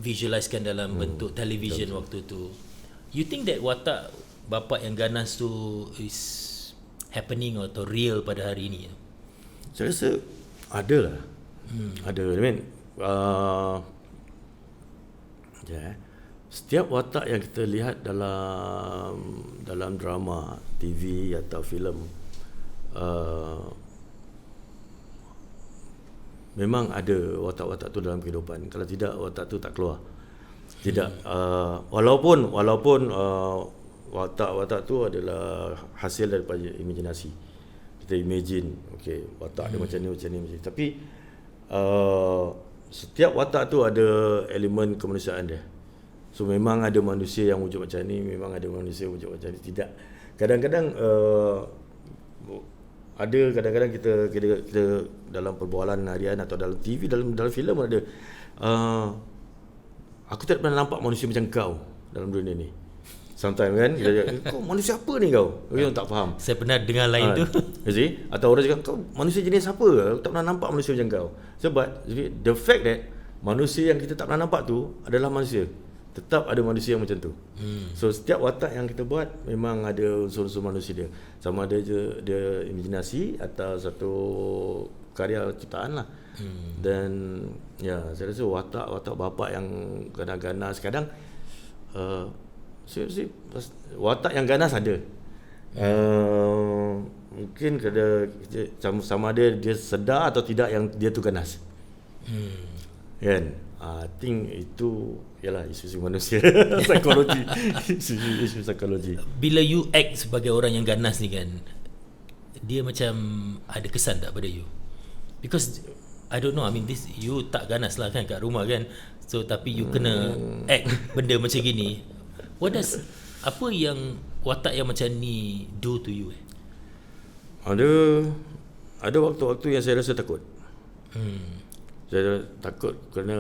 visualisekan dalam bentuk television waktu tu. You think that watak bapak yang ganas tu is happening atau real pada hari ini?
Saya rasa ada lah. Ada. I mean, setiap watak yang kita lihat dalam drama, TV atau filem, memang ada watak-watak tu dalam kehidupan. Kalau tidak, watak tu tak keluar. Tidak. Walaupun watak-watak tu adalah hasil daripada imajinasi. Kita imagine, okay, watak dia macam ni. Tapi setiap watak tu ada elemen kemanusiaan dia. So memang ada manusia yang wujud macam ni, memang ada manusia yang wujud macam ni. Tidak. Kadang-kadang kita dalam perbualan harian atau dalam TV, dalam filem ada, aku tak pernah nampak manusia macam kau dalam dunia ni. Sometimes kan kau manusia apa ni kau? Kita tak faham.
Saya pernah dengar lain tu.
You see? Atau orang cakap kau manusia jenis apa? Aku tak pernah nampak manusia macam kau. Sebab the fact that manusia yang kita tak pernah nampak tu adalah manusia. Tetap ada manusia yang macam tu. So setiap watak yang kita buat memang ada unsur-unsur manusia dia. Sama ada dia imajinasi atau satu karya ciptaan lah. Dan saya rasa watak bapak yang ganas-ganas kadang watak yang ganas ada. Mungkin sama ada dia sedar atau tidak yang dia tu ganas. Kan? I think itu ialah isu manusia. Psikologi. Isu psikologi.
Bila you act sebagai orang yang ganas ni kan, dia macam ada kesan tak pada you? Because I don't know, I mean this, you tak ganas lah kan kat rumah kan. So tapi you kena act benda macam gini. Apa yang watak yang macam ni do to you?
Ada waktu-waktu yang saya rasa takut. Saya takut kerana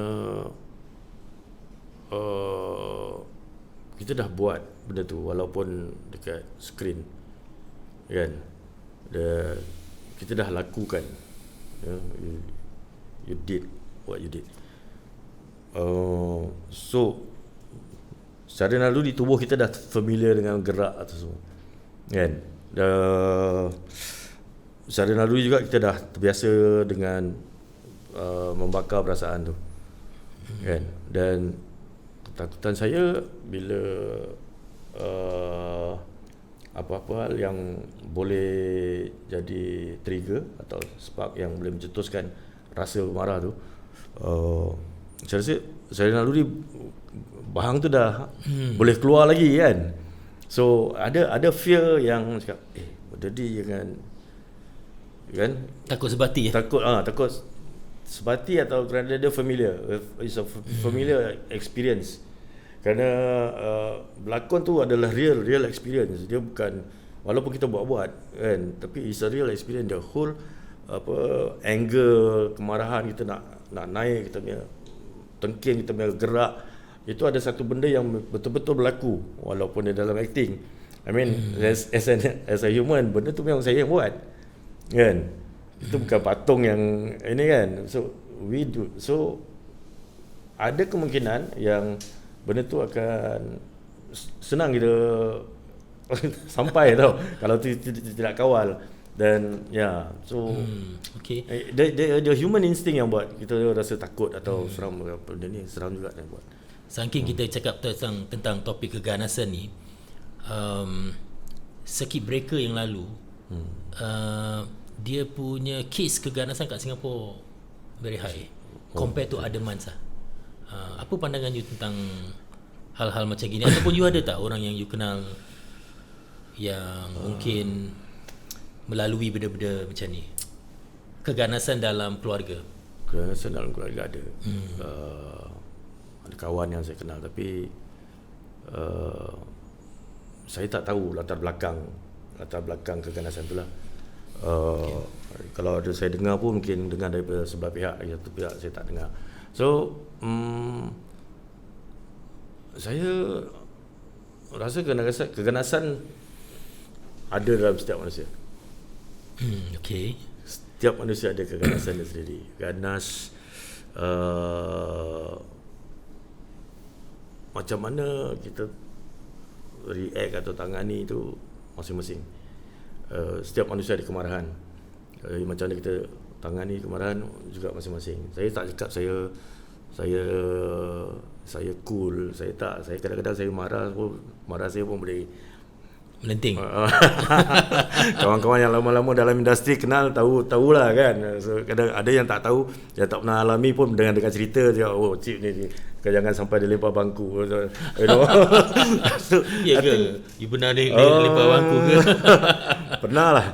kita dah buat benda tu walaupun dekat skrin, kan. Kita dah lakukan, you did what you did. So secara naluri tubuh kita dah familiar dengan gerak atau semua, kan. Secara naluri juga kita dah terbiasa dengan membakar perasaan tu, kan. Dan ketakutan saya bila apa-apa hal yang boleh jadi trigger atau spark yang boleh mencetuskan rasa marah tu, saya rasa saya naluri bahang tu dah boleh keluar lagi, kan. So ada fear yang cakap benda ni jangan, kan,
Takut sebati
takut sebati atau kerana dia familiar, it's a familiar experience. Kerana berlakon tu adalah real experience. Dia bukan, walaupun kita buat-buat, kan, tapi it's a real experience. The whole anger, kemarahan kita nak naik, kita punya tengking, kita punya gerak, itu ada satu benda yang betul-betul berlaku walaupun dia dalam acting. I mean as a human, benda tu memang saya yang buat, kan. Itu bukan patung yang ini, kan. So we do. So ada kemungkinan yang benda tu akan senang kita sampai tau kalau tidak kawal. Dan so
okay.
The human instinct yang buat kita rasa takut atau seram. Benda ni seram juga yang buat.
Saking kita cakap tentang topik keganasan ni, circuit breaker yang lalu, dia punya case keganasan kat Singapore very high compared to other months lah. Apa pandangan you tentang hal-hal macam gini? Ataupun you ada tak orang yang you kenal yang mungkin melalui benda-benda macam ni? Keganasan dalam keluarga.
Keganasan dalam keluarga ada. Ada kawan yang saya kenal, tapi saya tak tahu latar belakang keganasan tu lah. Kalau ada saya dengar pun mungkin dengar daripada sebelah pihak, satu pihak saya tak dengar. So saya rasa keganasan ada dalam setiap manusia.
Okay.
Setiap manusia ada keganasan dia sendiri. Ganas macam mana kita react atau tangani itu masing-masing. Setiap manusia ada kemarahan. Macam mana kita tangani kemarahan juga masing-masing. Saya tak cakap saya cool. Saya kadang-kadang saya marah saya pun boleh
melenting.
Kawan-kawan yang lama-lama dalam industri kenal tahulah, kan. So, kadang ada yang tak tahu, yang tak pernah alami pun dengan cerita dia, cip ni jangan sampai dia lempar bangku, you know. So,
ya ke? You pernah lempar bangku ke?
Pernah lah.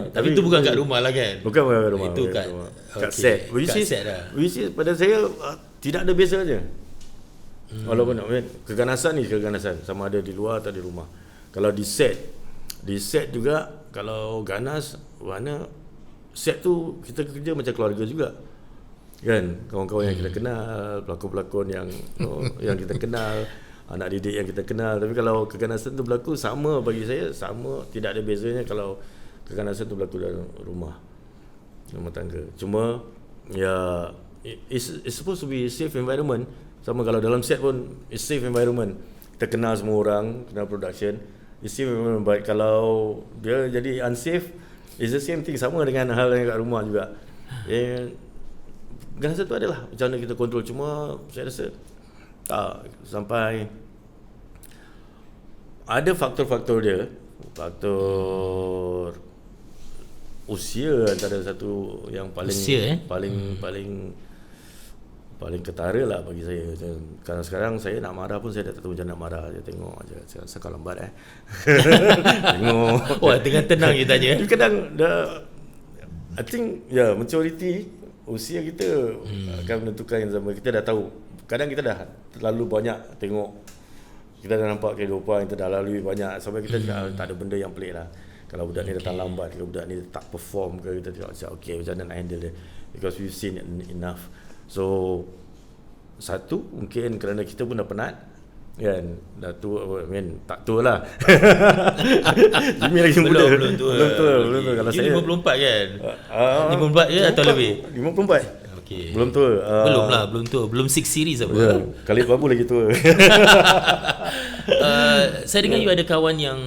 Tapi itu bukan kat rumah lah, kan?
Bukan kat rumah.
Itu kat
set. Which is pada saya tidak ada beza je. Walaupun keganasan sama ada di luar atau di rumah. Kalau di set juga, kalau ganas, mana set tu kita kerja macam keluarga juga, kan. Kawan-kawan yang kita kenal, pelakon-pelakon yang kita kenal, anak didik yang kita kenal. Tapi kalau keganasan tu berlaku, sama bagi saya, sama, tidak ada bezanya kalau keganasan tu berlaku dalam rumah tangga. Cuma ya, it's supposed to be safe environment. Sama kalau dalam set pun it's safe environment. Kita kenal semua orang, kenal production, it's safe environment. But kalau dia jadi unsafe, it's the same thing, sama dengan hal yang kat rumah juga. Keganasan tu adalah macam mana kita kontrol. Cuma saya rasa tak sampai, ada faktor-faktor dia. Faktor usia antara satu yang paling ketara lah bagi saya. Kalau sekarang saya nak marah pun saya tak tahu macam nak marah. Saya tengok aja, saya kau lambat tengok.
Wah, dengan tenang je tanya.
Kadang I think maturity, usia kita akan menentukan yang zaman. Kita dah tahu. Kadang kita dah terlalu banyak tengok, kita dah nampak kehidupan, kita dah lalui banyak, sampai kita tak ada benda yang pelik lah. Kalau budak ni datang lambat, kalau budak ni tak perform ke, kita tengok macam macam mana nak handle dia, because we've seen enough. So satu, mungkin kerana kita pun dah penat, kan, dah tua, tak tua lah. Jimmy lagi muda.
Belum tua.
Belum tua. Kalau
You
saya
54 kan? 54 je atau lebih?
54.
Okey.
Belum tua.
Belum lah, belum tua. Belum 6 series apa.
Ya, kali babu lagi tua.
Saya dengar you ada kawan yang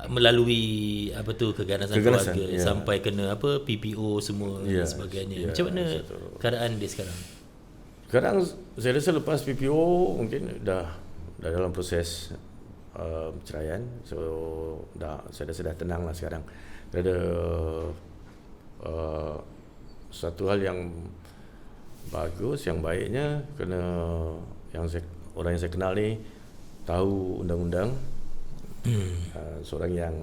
melalui apa tu keganasan keluarga sampai kena apa PPO semua dan sebagainya. Macam mana keadaan dia sekarang?
Sekarang saya rasa lepas PPO mungkin dah dalam proses perceraian. So saya rasa dah tenang lah sekarang. Ada satu hal yang bagus, yang baiknya kena orang yang saya kenal ni tahu undang-undang. Seorang yang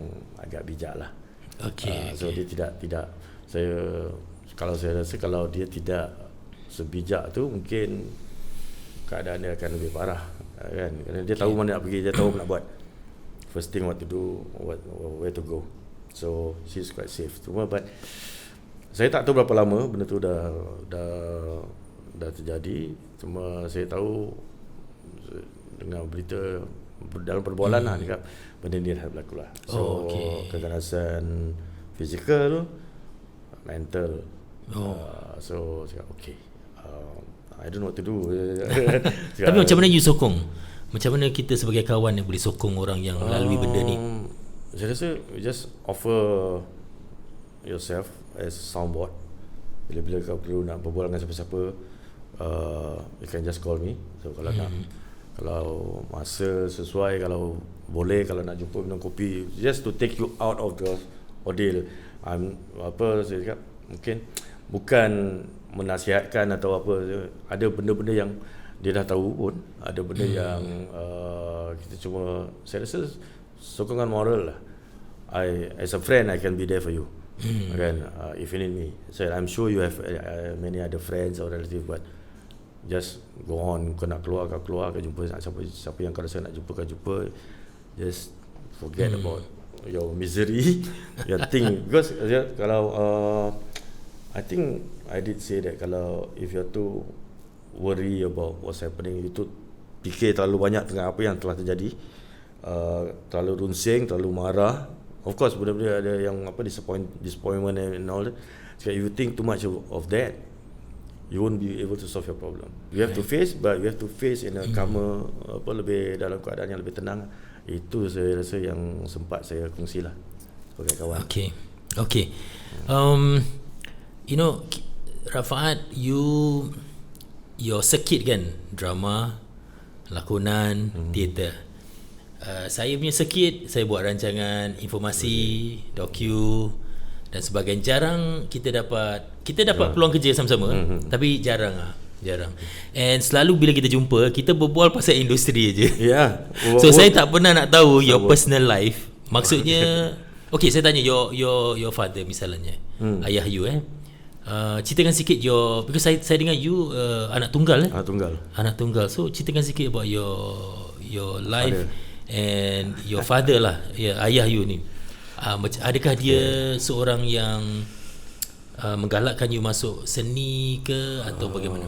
agak bijak lah. So dia tidak saya rasa kalau dia tidak sebijak tu mungkin keadaan dia akan lebih parah, kan, kerana dia tahu mana nak pergi, dia tahu apa nak buat, first thing what to do, where to go. So she's quite safe. Cuma but saya tak tahu berapa lama benda tu dah terjadi. Cuma saya tahu dengar berita dalam perbualan lah dekat benda ni dah berlaku lah. So keganasan fizikal, mental. So cakap I don't know what to do.
Tapi macam mana you sokong? Macam mana kita sebagai kawan yang boleh sokong orang yang melalui benda ni?
Saya rasa you just offer yourself as soundboard. Bila-bila kau perlu nak berbual dengan siapa-siapa, you can just call me. So kalau nak, kalau masa sesuai, kalau boleh, kalau nak jumpa minum kopi, just to take you out of the ordeal. Saya cakap, mungkin bukan menasihatkan atau apa. Ada benda-benda yang dia dah tahu pun, ada benda yang kita cuma, saya rasa sokongan moral lah. As a friend, I can be there for you. Kan, if you need me. So I'm sure you have many other friends or relatives, but just go on. Kau nak keluar, kau jumpa siapa yang kau rasa nak jumpa, kau jumpa. Just forget about your misery, your thing. Because kalau I think I did say that, kalau if you're too worry about what's happening, you too fikir terlalu banyak tentang apa yang telah terjadi, terlalu runsing, terlalu marah. Of course benda-benda ada yang disappointment and all that. So if you think too much of that, you won't be able to solve your problem. You have to face, but you have to face in a calmer, lebih dalam keadaan yang lebih tenang. Itu saya rasa yang sempat saya kongsi lah sebagai kawan.
Okay. You know, Rafaat, your circuit kan, drama, lakonan, teater. Saya punya circuit, saya buat rancangan informasi, docu dan sebagainya. Jarang kita dapat peluang kerja sama-sama, tapi jarang. And selalu bila kita jumpa, kita berbual pasal industri aje. So saya tak pernah nak tahu your personal life. Maksudnya okay, saya tanya your father misalnya, ayah you ceritakan sikit because saya dengar you anak tunggal. Anak tunggal. So ceritakan sikit about your life and your father lah, ayah you ni. Adakah dia seorang yang menggalakkan you masuk seni ke atau bagaimana?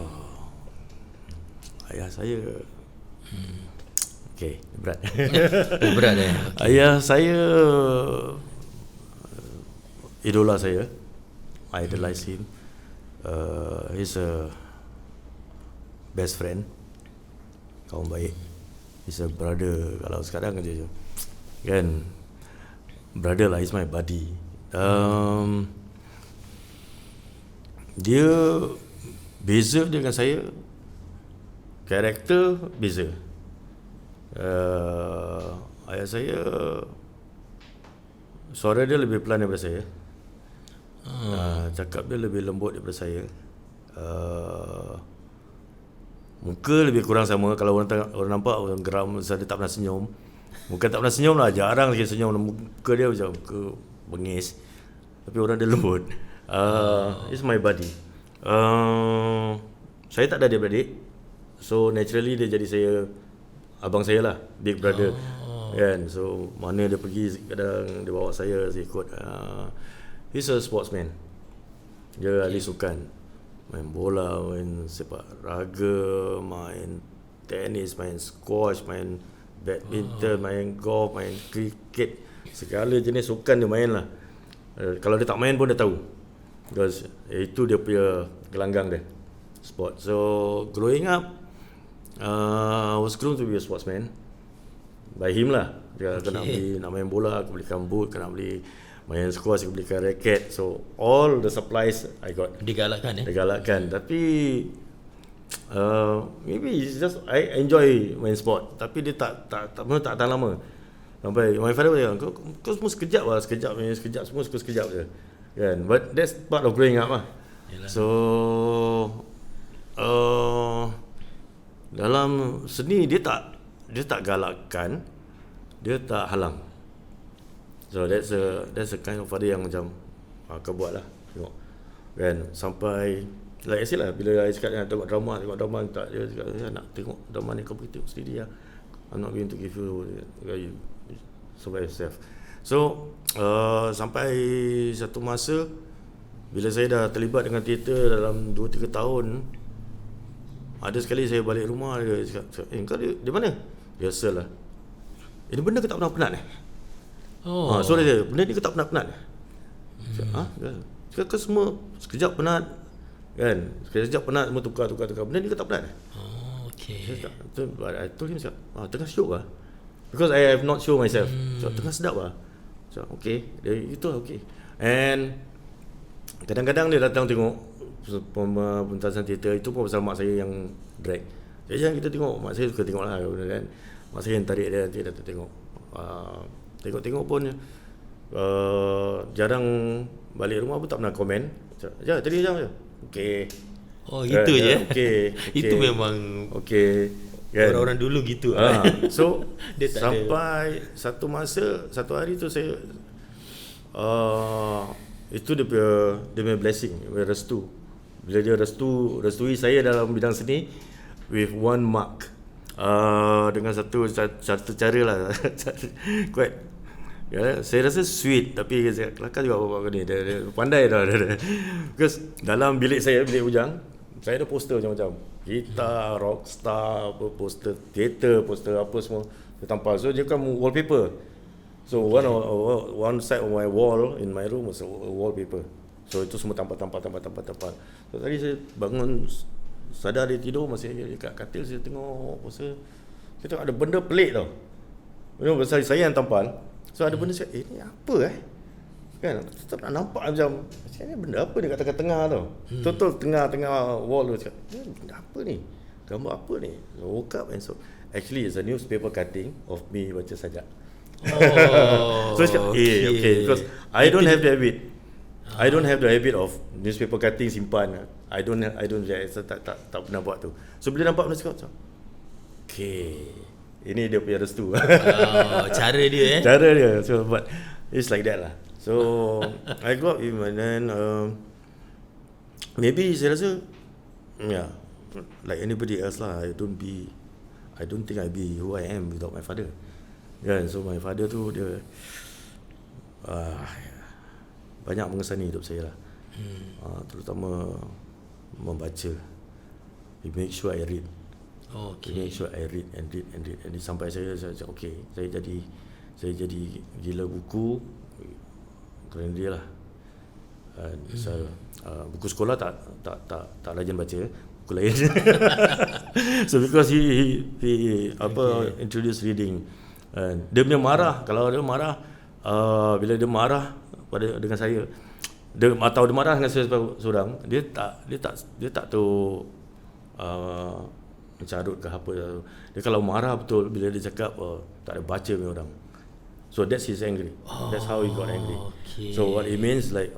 Ayah saya berat.
Berat
Ayah saya idola saya. I idolize him. He's a best friend, kawan baik. He's a brother. Kalau sekarang je kan, brother lah, he's my buddy. Dia beza dengan saya, karakter beza. Ayah saya suara dia lebih pelan daripada saya. Cakap dia lebih lembut daripada saya. Muka lebih kurang sama. Kalau orang nampak orang geram, dia tak pernah senyum. Bukan tak pernah senyum lah, jarang sikit senyum. Muka dia macam muka bengis, tapi orang dia lembut. He's my buddy. Saya tak ada adik-beradik, so naturally dia jadi saya, abang saya lah, big brother. Kan, so mana dia pergi kadang dia bawa saya ikut. He's a sportsman. Dia ahli sukan, main bola, main sepak raga, main tenis, main squash, main badminton, main golf, main cricket, segala jenis sukan dia main lah. Kalau dia tak main pun dia tahu, because itu dia punya gelanggang dia, sport. So growing up, I was grown to be a sportsman by him lah. Dia kena beli, nak main bola aku belikan boot, kena beli main squash aku belikan racket. So all the supplies I got.
Digalakkan
Digalakkan. Tapi maybe it's just I enjoy main sport, tapi dia tak tahan lama. Sampai my father cakap, kau semua sekejap semua suka sekejap je kan. But that's part of growing up lah.
Yalah.
So dalam seni dia tak galakkan, dia tak halang. So that's a kind of father yang macam kau buat lah, tengok kan. Sampai like I said lah, bila I cakap tengok drama tak, dia cakap nak tengok drama ni kau pergi tengok sendiri lah, I'm not going to give you survive yourself. So sampai satu masa bila saya dah terlibat dengan teater dalam 2-3 tahun, ada sekali saya balik rumah, dia cakap, kau di mana? Biasa lah, ini benda kau tak pernah penat so dia, benda ni kau tak pernah penat cakap, kau semua sekejap penat kan, sekejap penat semua tukar, benda ni kau tak penat
Okay.
I told him, tengah syok lah, because I have not show myself. Tengah sedap lah. Okay, itu okay. And kadang-kadang dia datang tengok pementasan teater, itu pun pasal mak saya yang drag. Jadi kita tengok, mak saya suka tengok lah kan. Mak saya yang tarik dia, nanti datang tengok. Tengok pun jarang balik rumah pun tak pernah komen. Tadi je. Okay.
Gitu je.
Okay.
Itu memang
okay. Kan?
Orang-orang dulu gitu.
So sampai satu hari tu saya itu dia punya blessing, dia punya restu. Bila dia restui saya dalam bidang seni with 1 mark, dengan satu cara lah. Quite saya rasa sweet, tapi saya kelakar juga bapak ni, dia pandai dah. Because dalam bilik saya, bilik bujang, saya ada poster macam-macam, gitar, rockstar, poster teater, poster apa semua dia tampal. So dia kan wallpaper. So one side of my wall in my room was a wallpaper. So itu semua tampal. So tadi saya bangun, sadar dia tidur, masih dekat katil, saya tengok poster. Saya tengok ada benda pelik tau. Pasal saya yang tampal. So ada benda, saya ni apa kan, tetap nak nampak macam ni benda apa ni kat tengah-tengah tau. Total tengah-tengah wall tu. Benda apa ni, gambar apa ni. So woke up and so actually it's a newspaper cutting of me baca sajak. So okay, because I don't have the habit. I don't have the habit of newspaper cutting simpan. I don't tak pernah buat tu. So bila nampak benda cakap, okay, ini dia punya restu.
Cara dia
Cara dia. So but it's like that lah. So I grew up with and then maybe saya rasa like anybody else lah. I don't think I be who I am without my father. So my father tu dia banyak mengesani hidup saya lah. Terutama membaca. He make sure I read.
Okay.
He make sure I read and sampai saya okay, saya jadi gila buku kerana dia lah. Buku sekolah tak rajin baca, buku lain. So because he introduce reading. Dia punya marah, kalau dia marah, bila dia marah dengan saya, dia marah dengan saya seorang, dia tak tu mencarut ke apa. Dia kalau marah betul, bila dia cakap tak ada baca punya orang. So that's his angry. That's how he got angry.
Okay.
So what it means like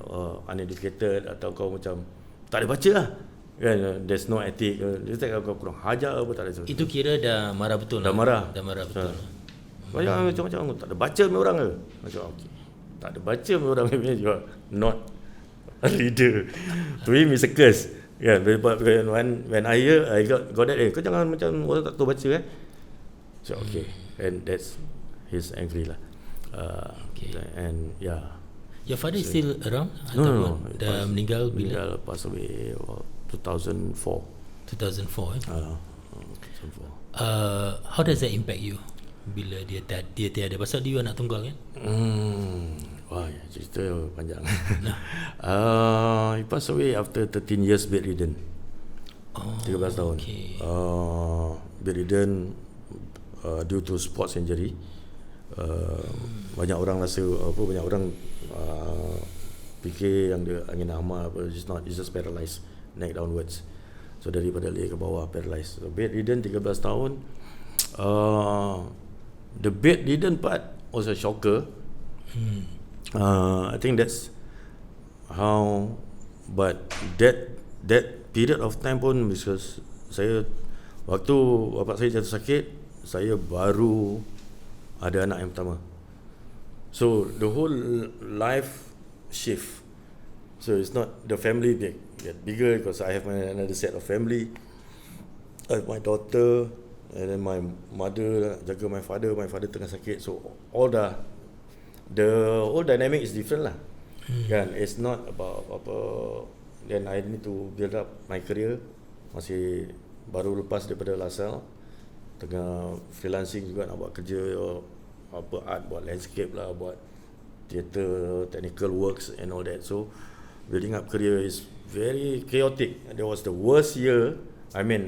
uneducated, atau kau macam tak ada baca lah kan, there's no ethic. Dia cakap kau kurang hajar apa, tak ada.
Itu kira dah marah betul.
Dah marah
betul.
Macam tak ada baca punya orang ke. Macam okay, tak ada baca punya orang, you are not a leader. To him it's a curse. Yeah, when I hear, I got that, kau jangan macam orang tak tahu baca So okay, and that's his angry lah.
Okay.
And
Your father is still around?
No.
Dah meninggal bila?
Meninggal, pass away 2004.
2004
2004.
How does that impact you? bila dia tiada, pasal dia anak tunggal kan?
Wah, cerita panjang. He passed away after 13 years bedridden. 13 tahun.
Okay.
Bedridden due to sports injury. Banyak orang rasa banyak orang fikir yang dia angin hama apa, it's just paralyzed neck downwards. So daripada leher ke bawah paralyzed. So bedridden 13 tahun. The bedridden part was a shocker. I think that's how, but that period of time pun, because saya waktu bapak saya jatuh sakit, saya baru ada anak yang pertama. So the whole life shift. So it's not the family get bigger because I have another set of family. I have my daughter, and then my mother jaga my father tengah sakit. So the whole dynamic is different lah. Kan, it's not about apa. Then I need to build up my career. Masih baru lepas daripada LaSalle, tengah freelancing juga, nak buat kerja apa art, buat landscape lah, buat theatre, technical works and all that. So building up career is very chaotic. That was the worst year,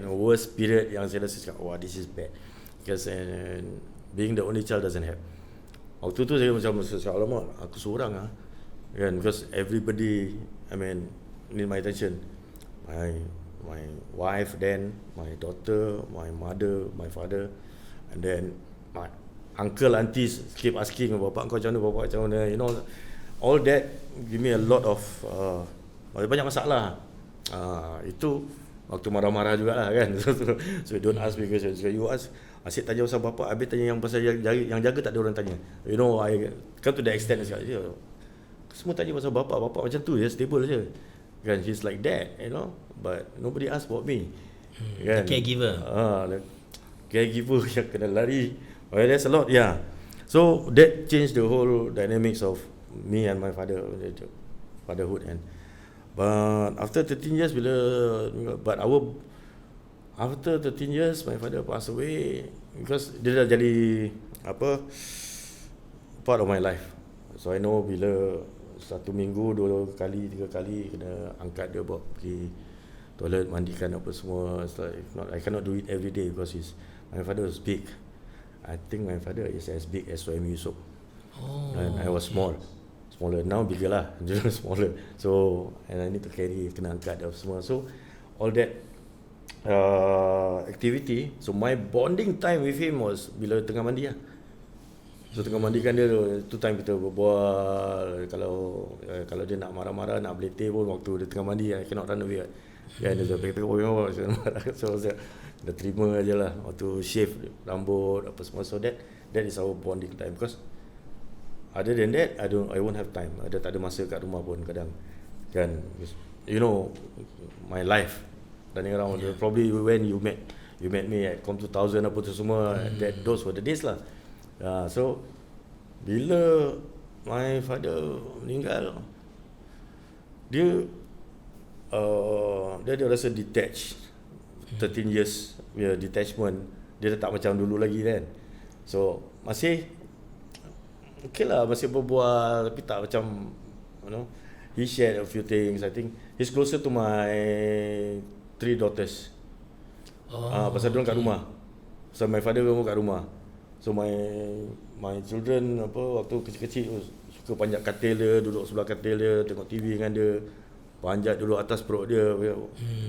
worst period yang saya rasa cakap, wah, this is bad, because and being the only child doesn't help. Waktu tu saya macam alamak, aku seorang kan, because everybody need my attention. My wife, then my daughter, my mother, my father, and then my uncle, aunties keep asking, bapak kau macam mana, bapak macam mana, you know, all that give me a lot of banyak masalah. Itu waktu marah-marah jugalah kan. So don't ask me questions. So you ask, asyik tanya pasal bapak, habis tanya yang pasal yang jaga tak ada orang tanya. You know, I come to the extent dia semua tanya pasal bapak macam tu je, stable je. Kan, he's like that, you know, but nobody ask about me. Kan?
The caregiver.
The caregiver yang kena lari. Well, there's a lot, yeah. So that changed the whole dynamics of me and my fatherhood. And but after 13 years, after 13 years, my father passed away because dia dah jadi part of my life. So I know bila 1 minggu 2 kali 3 kali kena angkat dia, bawa pergi toilet, mandikan apa semua. So if not, I cannot do it every day because my father was big. I think my father is as big as Suhaimi Yusof. And I was smaller. Now bigger lah, just smaller. So and I need to carry, kena angkat apa semua. So all that activity. So my bonding time with him was bila tengah mandi lah. So tengah mandikan dia tu time kita berbual. Kalau dia nak marah-marah, nak beletih pun waktu dia tengah mandi, I cannot run away. Dia pegang marah. So saya dah terima aje lah. Waktu shave rambut apa semua. So that is our bonding time. Because other than that, I won't have time. Tak ada masa kat rumah pun kadang. Kan, you know, my life running around. Probably when you met me at Com 2000 apa tu semua, those were the days lah. So bila my father meninggal, dia rasa detached. 13 years detachment, dia tak macam dulu lagi kan. So masih okay lah, masih berbual, tapi tak macam, you know, he shared a few things. I think he's closer to my 3 daughters. Pasal diorang kat rumah. Pasal my father pun kat rumah. So my children waktu kecil-kecil suka panjat katil dia, duduk sebelah katil dia, tengok TV dengan dia, panjat duduk atas perut dia.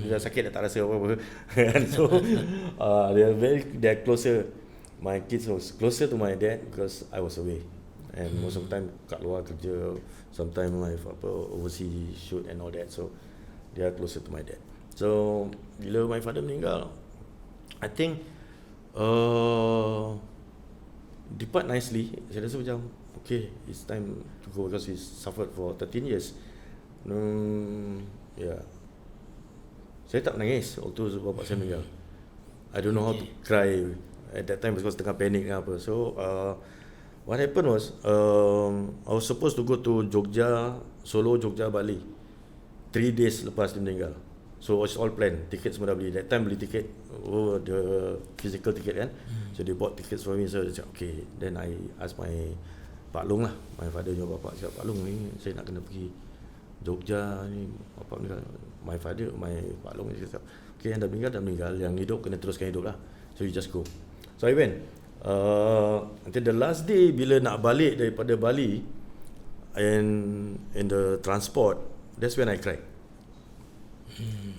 Dia sakit dah tak rasa apa-apa. So they're closer. My kids was closer to my dad because I was away. And most of the time kat luar kerja, sometimes I have overseas shoot and all that. So they are closer to my dad. So bila my father meninggal, I think depart nicely. Saya rasa macam okay, it's time to go because he suffered for 13 years. Yeah. Saya tak menangis waktu bapak saya meninggal. I don't know how to cry at that time because tengah panic apa. So what happened was I was supposed to go to Jogja, Solo, Jogja, Bali 3 days lepas dia meninggal. So it's all planned. Tiket semua dah beli. That time beli tiket, the physical ticket kan. So they bought tickets for me. So dia cakap okay. Then I ask my Pak Long lah, my father punya bapak, cakap Pak Long ni saya nak kena pergi Jogja ni. Bapak meninggal. My Pak Long ni cakap okay, yang dah meninggal, yang hidup kena teruskan hidup lah. So you just go. So I went. Until the last day bila nak balik daripada Bali, and in the transport, that's when I cried.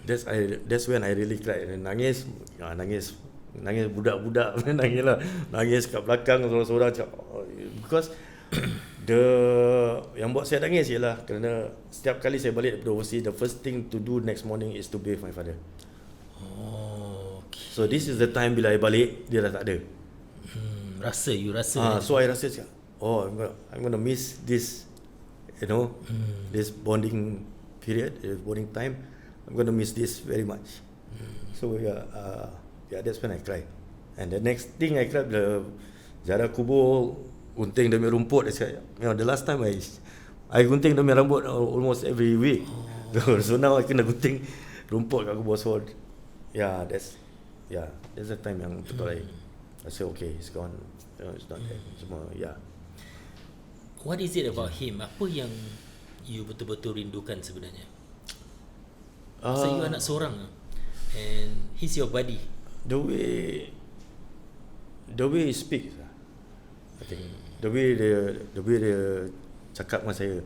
That's when I really cried. Nangis budak-budak nangis lah. Nangis kat belakang sorang-sorang cakap, because yang buat saya nangis ialah kerana setiap kali saya balik daripada overseas, the first thing to do next morning is to bathe my father.
Okay.
So this is the time bila I balik, dia dah tak ada.
You rasa.
So I rasa cakap, I'm gonna miss this, this bonding period, bonding time. I'm gonna miss this very much. So that's when I cried. And the next thing I cried bila ziarah kubur, gunting demi rumput. The last time I gunting demi rambut almost every week. So now I kena gunting rumput kat kubur. So that's the time yang betul I say okay, it's gone. It's not there. Semua
What is it about him? Apa yang you betul-betul rindukan sebenarnya? So you anak seorang, and he's your buddy.
The way he speaks, I think the way dia cakap dengan saya,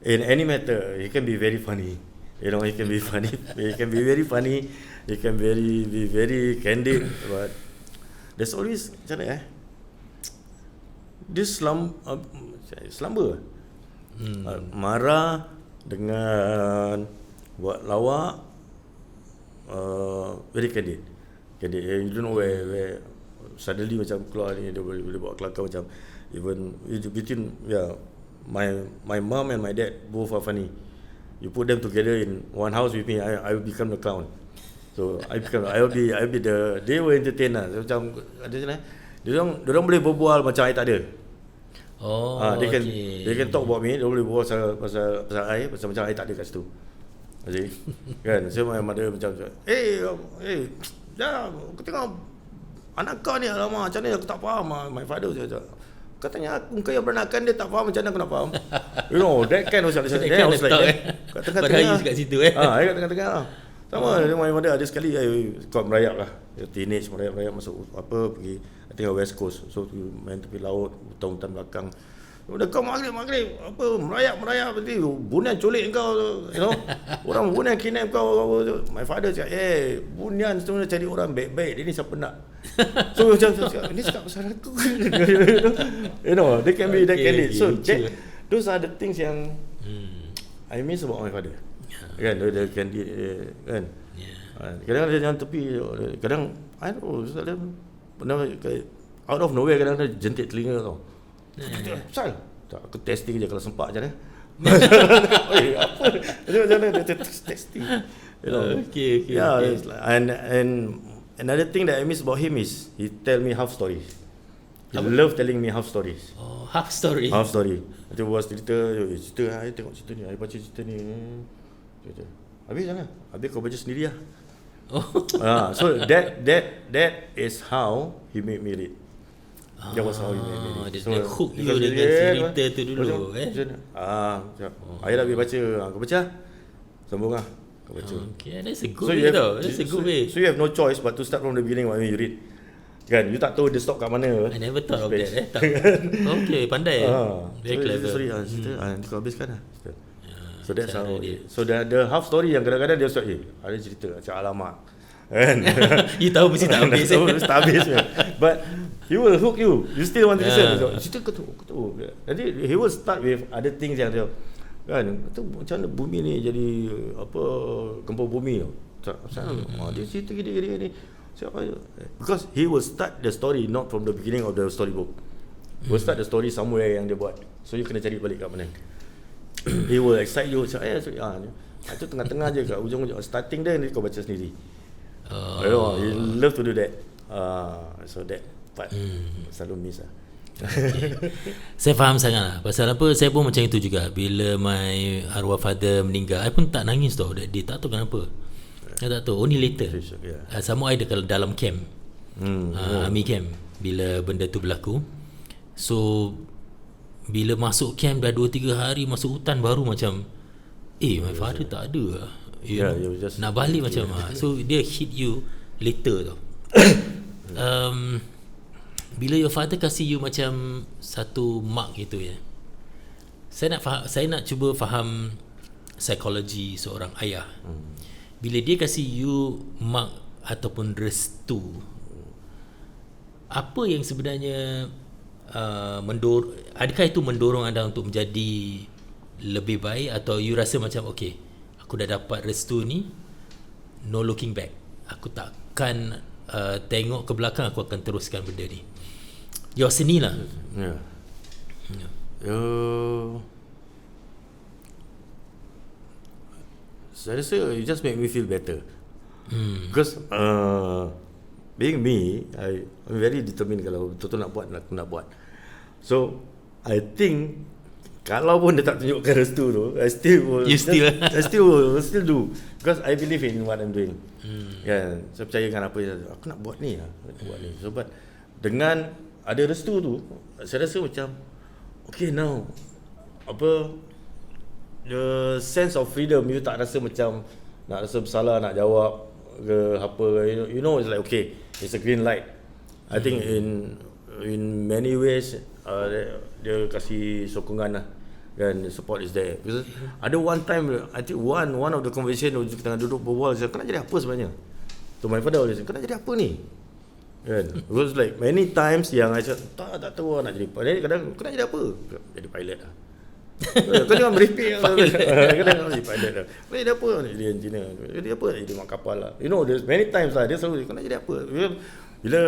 in any matter, he can be very funny. He can be funny. He can be very funny. He can be very candid. But there's always macam mana this slumber. Marah dengan buat lawak, very candid. You don't know where suddenly macam keluar ni, dia boleh buat kelakar macam even between my mom and my dad both are funny. You put them together in one house with me, I will become the clown. So I will be they will entertain lah. So, macam ada sana dia orang boleh berbual macam I tak ada. They can talk about me. Dia boleh berbual pasal I, pasal macam I tak ada kat situ. Jadi kan, saya mother macam kau tengok anak kau ni, alamak macam ni aku tak faham. My father cakap, katanya kau yang beranakan dia tak faham, macam mana aku nak faham? That kind of then I was like kat tengah-tengah
kat situ
kat tengah-tengah sama. My mother ada sekali kau merayap lah, teenage merayap masuk pergi I think West Coast, so main tepi laut, hutan-hutan belakang. Udah kau maghrib merayap nanti bunian culik kau, orang bunian kidnap kau. My father cakap, bunian sebenarnya cari orang baik-baik, dia ni siapa nak. So macam ini cakap pasal aku. They can be that candid. So those are the things yang I miss about my father. Kan, dia candid kan. Kadang dia jangan tepi, kadang I don't know, pernah out of nowhere kadang dia jentik telinga tau. Pasal aku testing je kalau sempat macam mana. Apa? Macam mana dia testing.
Okay.
And another thing that I miss about him is he tell me half stories. He love telling me half stories.
Half story.
Nanti buat cerita, I tengok cerita ni, I baca cerita ni. Habis jangan. Habis kau baca sendiri lah. So that is how he made me read. That was how he made me read.
Dia hook you dengan cerita tu dulu.
Ayah dah habis baca, kau baca, sambung lah, kau baca.
Okay, that's a good way tau. That's a good way.
So you have no choice but to start from the beginning when you read. Kan, you tak tahu dia stop kat mana.
I never thought of that. Okay, pandai. Very clever.
Sorry, nanti kau habiskan lah. So that's how so the half story yang kadang-kadang dia cakap ada cerita macam alamak kan.
You tahu mesti tak habis.
Tak habis. But he will hook you. You still want to listen. Cerita kau tahu. Jadi he will start with other things yang dia kan, tu macam mana bumi ni jadi apa, gempa bumi tu. Dia cerita gini. Because he will start the story not from the beginning of the storybook. He will start the story somewhere yang dia buat. So you kena cari balik kat mana. He will excite you. Itu tengah-tengah je kat ujung-ujung starting dia kau baca sendiri. He love to do that. So that part selalu miss lah.
Okay. Saya faham sangat lah. Pasal apa, saya pun macam itu juga. Bila my arwah father meninggal, I pun tak nangis tau that day. Tak tahu kenapa. Tak tahu, only later. Sama ada kalau dalam camp, army camp, bila benda tu berlaku. So bila masuk camp dah 2-3 hari, masuk hutan baru macam my father tak ada lah. Nak balik macam so dia hit you later tau. Bila your father kasih you macam satu mark gitu ya, saya nak cuba faham psikologi seorang ayah. Bila dia kasih you mark ataupun restu, apa yang sebenarnya adakah itu mendorong anda untuk menjadi lebih baik, atau you rasa macam okay, aku dah dapat restu ni, no looking back, aku takkan tengok ke belakang, aku akan teruskan benda ni. Your seni lah.
Saya rasa you just make me feel better. Because being me, I'm very determined. Kalau betul-betul nak buat, aku nak buat. So I think kalau pun dia tak tunjukkan restu tu, I still will do, because I believe in what I'm doing. Saya percaya dengan apa yang aku nak buat ni lah, So but dengan ada restu tu, saya rasa macam okay, now the sense of freedom, you tak rasa macam nak rasa bersalah nak jawab ke apa, you know it's like okay, it's a green light. I think in many ways dia kasih sokongan lah, dan support is there. Because ada one time, I think one of the conversation kita tengah duduk berbual, saya kau nak jadi apa sebenarnya, to my father always, kau nak jadi apa ni kan. Because like many times yang I cakap tak tahu nak jadi apa. Kadang kau nak jadi apa, jadi pilot lah. Kau jangan meripik. Kadang jadi pilot lah. Kau nak jadi apa, nak jadi engineer. Jadi apa, nak jadi mak kapal lah. You know, there's many times lah dia selalu, kau nak jadi apa. Bila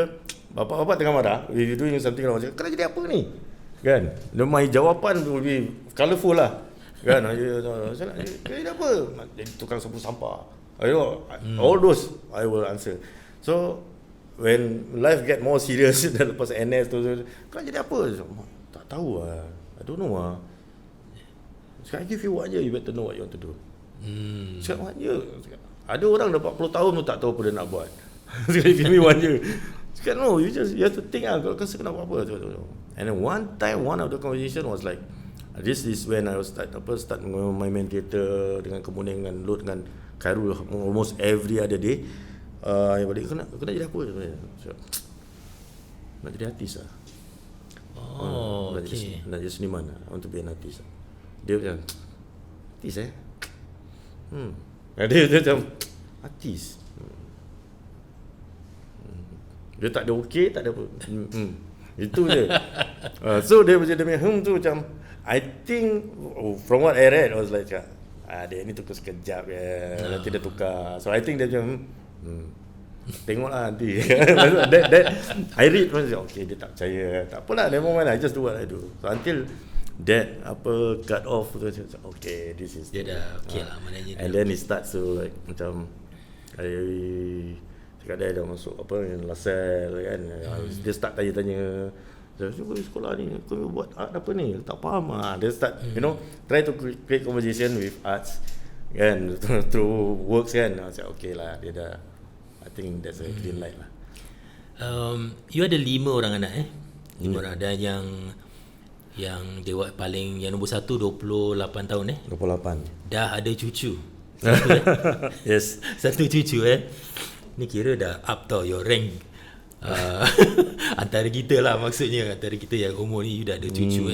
bapak-bapak tengah marah, if you doing something wrong, kau nak jadi apa ni kan. My jawapan will be colourful lah kan. Saya nak jadi apa, jadi tukang sapu sampah, you know, all those I will answer. So when life get more serious, dah lepas NS tu, kau nak jadi apa? Tak tahu lah, I don't know lah. Sekarang I give you 1 year, you better know what you want to do. Sekarang 1 year, ada orang dah 40 tahun pun tak tahu apa dia nak buat. Sekarang give me 1 year. Sekarang no, you have to think lah, kau rasa kena buat apa. And then one time, one of the conversation was like, this is when I was start main theater dengan Kemuning, dengan Lut, dengan Khairul almost every other day. Balik, kau nak jadi apa sebenarnya? So, nak jadi artis lah.
Okay.
Nak jadi seniman lah. I want to be an artist lah. Dia macam artis Dia macam artis. Dia tak ada okey, tak ada apa. Itu je. So dia macam tu macam, I think from what I read, I was like dia ni tukar sekejap je, nanti dia tukar. So I think dia macam tengoklah nanti. that I read macam okay, dia tak percaya. Tak apalah, never mind, I just do what I do. So until that cut off tu, okay, this is
dia dah okay lah maknanya.
And then it starts to like macam cakap dia dah masuk LaSalle kan. Dia start tanya-tanya, sekolah ni kau buat art apa ni, tak faham dia start you know, try to create conversation with arts kan, through works kan. I say okay lah, dia dah, I think that's a green light lah.
You ada 5 orang anak 5 orang, dan yang dia paling, yang nombor 1 28 tahun
28
dah ada cucu.
Yes,
1 cucu ni kira dah up tau your rank. Antara kita lah, maksudnya antara kita yang umur ni, you dah ada cucu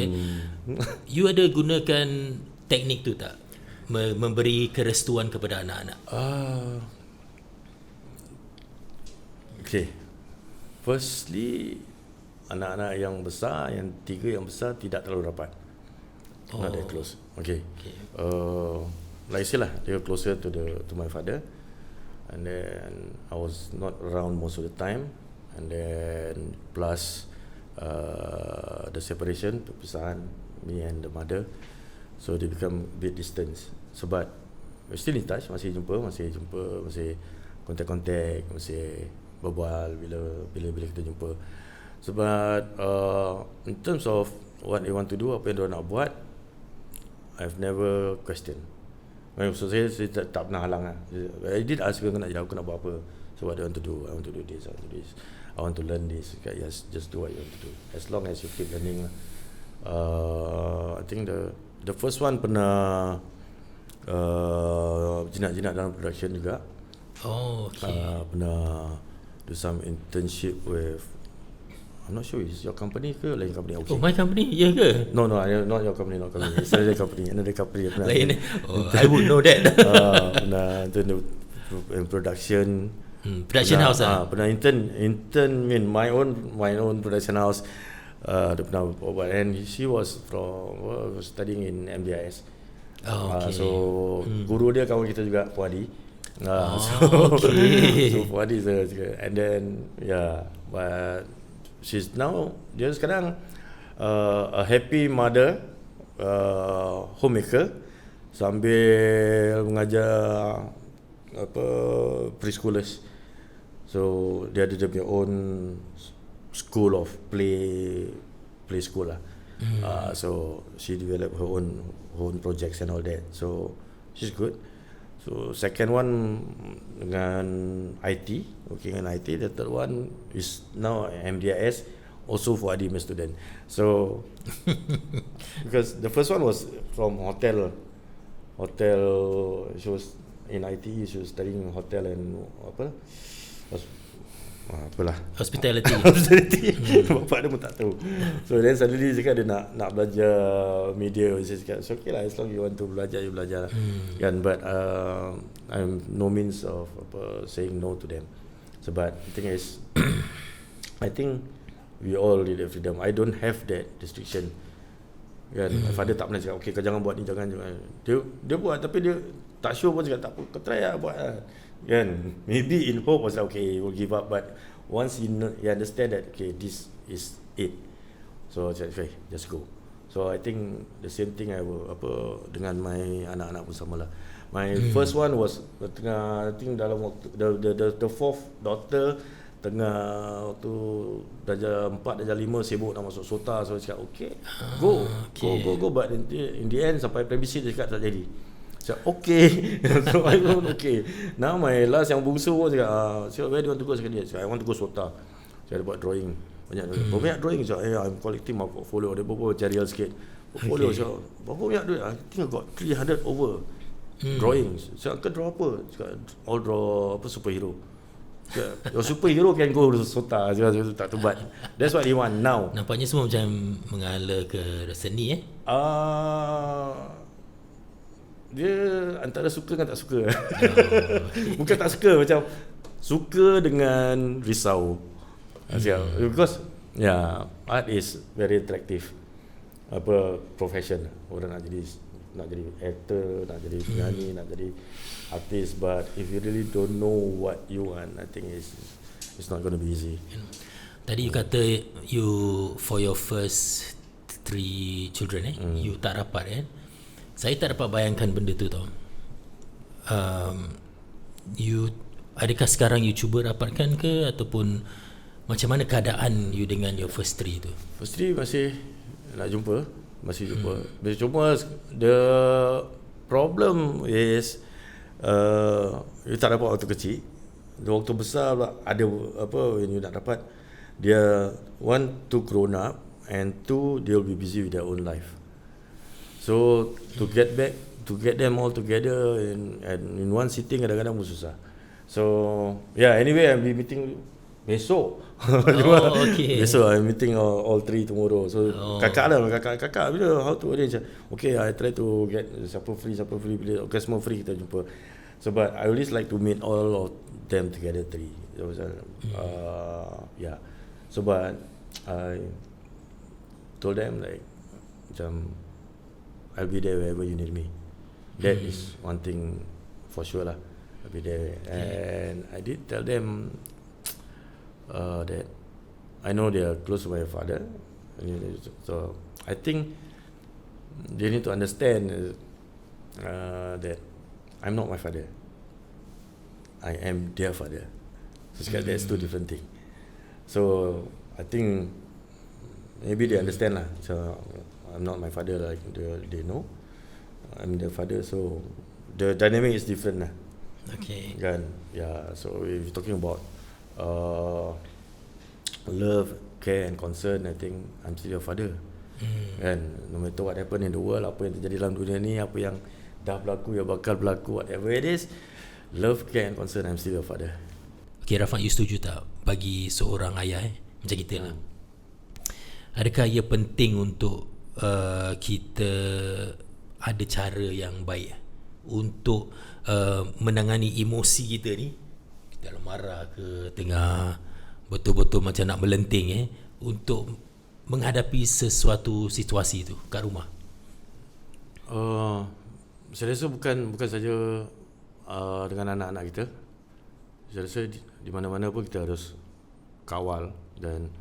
You ada gunakan teknik tu tak, memberi kerestuan kepada anak-anak?
Okay, firstly, anak-anak yang besar, yang 3 yang besar tidak terlalu rapat. Not that close. Okay. Like I say lah, they were closer to my father. And then I was not around most of the time. And then plus the separation, perpisahan, me and the mother. So they become a bit distance. So but we're still in touch, masih jumpa, masih kontak-kontak, masih berbual bila kita jumpa. So but in terms of what they want to do, apa yang dia nak buat, I've never questioned. So saya tak pernah halang lah. I did ask her nak buat apa. So what do you want to do? I want to do this, I want to do this, I want to learn this. Okay, yes, just do what you want to do. As long as you keep learning lah. I think the first one pernah jinak-jinak dalam production juga.
Oh, okay.
Pernah do some internship with, I'm not sure is your company ke lain company. Okay.
Oh, my company, ya ke?
No, not your company, not company. It's another company.
Lain. Oh, I would know that.
Pernah in production.
Production
pernah,
house lah.
Pernah intern in my own production house. Dia pernah buat, and she was studying in MDIS.
Oh, okay.
So guru dia kawan kita juga, Puadi.
Okay.
So Puadi and then but she's now dia sekarang a happy mother, homemaker, sambil mengajar preschoolers. So dia ada punya own school of play school lah. So she developed her own projects and all that. So she's good. So second one dengan IT, working in IT. The third one is now MDIS, also for ADM student. So because the first one was from hotel, she was in IT, she was studying hotel and apalah
Hospitality.
Bapak dia pun tak tahu. So then suddenly dia cakap dia nak belajar media. Saya cakap so okay lah, as long you want to belajar, you belajar lah. Kan, but I'm no means of saying no to them. Sebab the thing is I think we all need the freedom. I don't have that restriction. Kan, my father tak pernah cakap okay kau jangan buat ni, jangan. Dia buat, tapi dia tak sure pun cakap tak apa, kau try lah buat lah. Kan, maybe in hope was like okay, we'll give up, but once you understand that okay, this is it, so okay, just go. So I think the same thing I will dengan my anak-anak pun sama lah. My first one was tengah, I think dalam waktu the fourth daughter tengah waktu darjah 4 darjah 5 sibuk nak masuk SOTA. So cakap okay, go, but in the end sampai primary 6 dia cakap tak jadi. Cakap okay. So I went okay. Now my last yang bungsu pun cakap where do you want to go? Cakap I want to go SOTA. Saya ada buat drawing banyak drawing. Cakap I'm collecting my portfolio. Dia berapa cari sikit portfolio. Cakap berapa banyak duit? I think I got 300 over drawings. Cakap draw apa? Cakap all draw superhero. Your superhero can go to SOTA. Tak tu, but that's what he want now.
Nampaknya semua macam mengalah ke seni
Dia antara suka dengan tak suka. Bukan tak suka, macam suka dengan risau. Because art is very attractive. Profession. Orang nak jadi actor, nak jadi penyanyi, nak jadi artist, but if you really don't know what you want, I think it's not going to be easy.
Tadi you kata you for your first 3 children you tak rapat kan? Saya tak dapat bayangkan benda tu tau. You adakah sekarang you cuba rapatkan ke, ataupun macam mana keadaan you dengan your first 3 tu?
First 3 masih nak jumpa, masih jumpa. Cuma the problem is you tak dapat waktu kecil. Waktu besar ada when you nak dapat, dia one, too grown up, and two, they'll be busy with their own life. So to get them all together in one sitting kadang-kadang pun susah. So anyway, I'll be meeting besok.
Okay.
Besok I'm meeting all 3 tomorrow. So kakak bila how to arrange? Okay, I try to get siapa free bila semua free kita jumpa. So but I always like to meet all of them together 3. So but I told them like macam I'll be there wherever you need me. That is one thing for sure lah. I'll be there. And I did tell them that I know they are close to my father. So I think they need to understand that I'm not my father. I am their father. So that's 2 different things. So I think maybe they understand lah. So I'm not my father, like they know I'm their father, so the dynamic is different lah.
Okay.
Kan? So if you're talking about love, care and concern, I think I'm still your father. Kan, no matter what happen in the world, apa yang terjadi dalam dunia ni, apa yang dah berlaku, yang bakal berlaku, whatever it is, love, care and concern, I'm still your father.
Okay, Rafaq, you setuju tak bagi seorang ayah macam kita lah, adakah ia penting untuk kita ada cara yang baik untuk menangani emosi kita ni, kita marah ke, tengah betul-betul macam nak melenting untuk menghadapi sesuatu situasi tu kat rumah?
Saya rasa bukan saja dengan anak-anak kita. Saya rasa di mana-mana pun kita harus kawal. Dan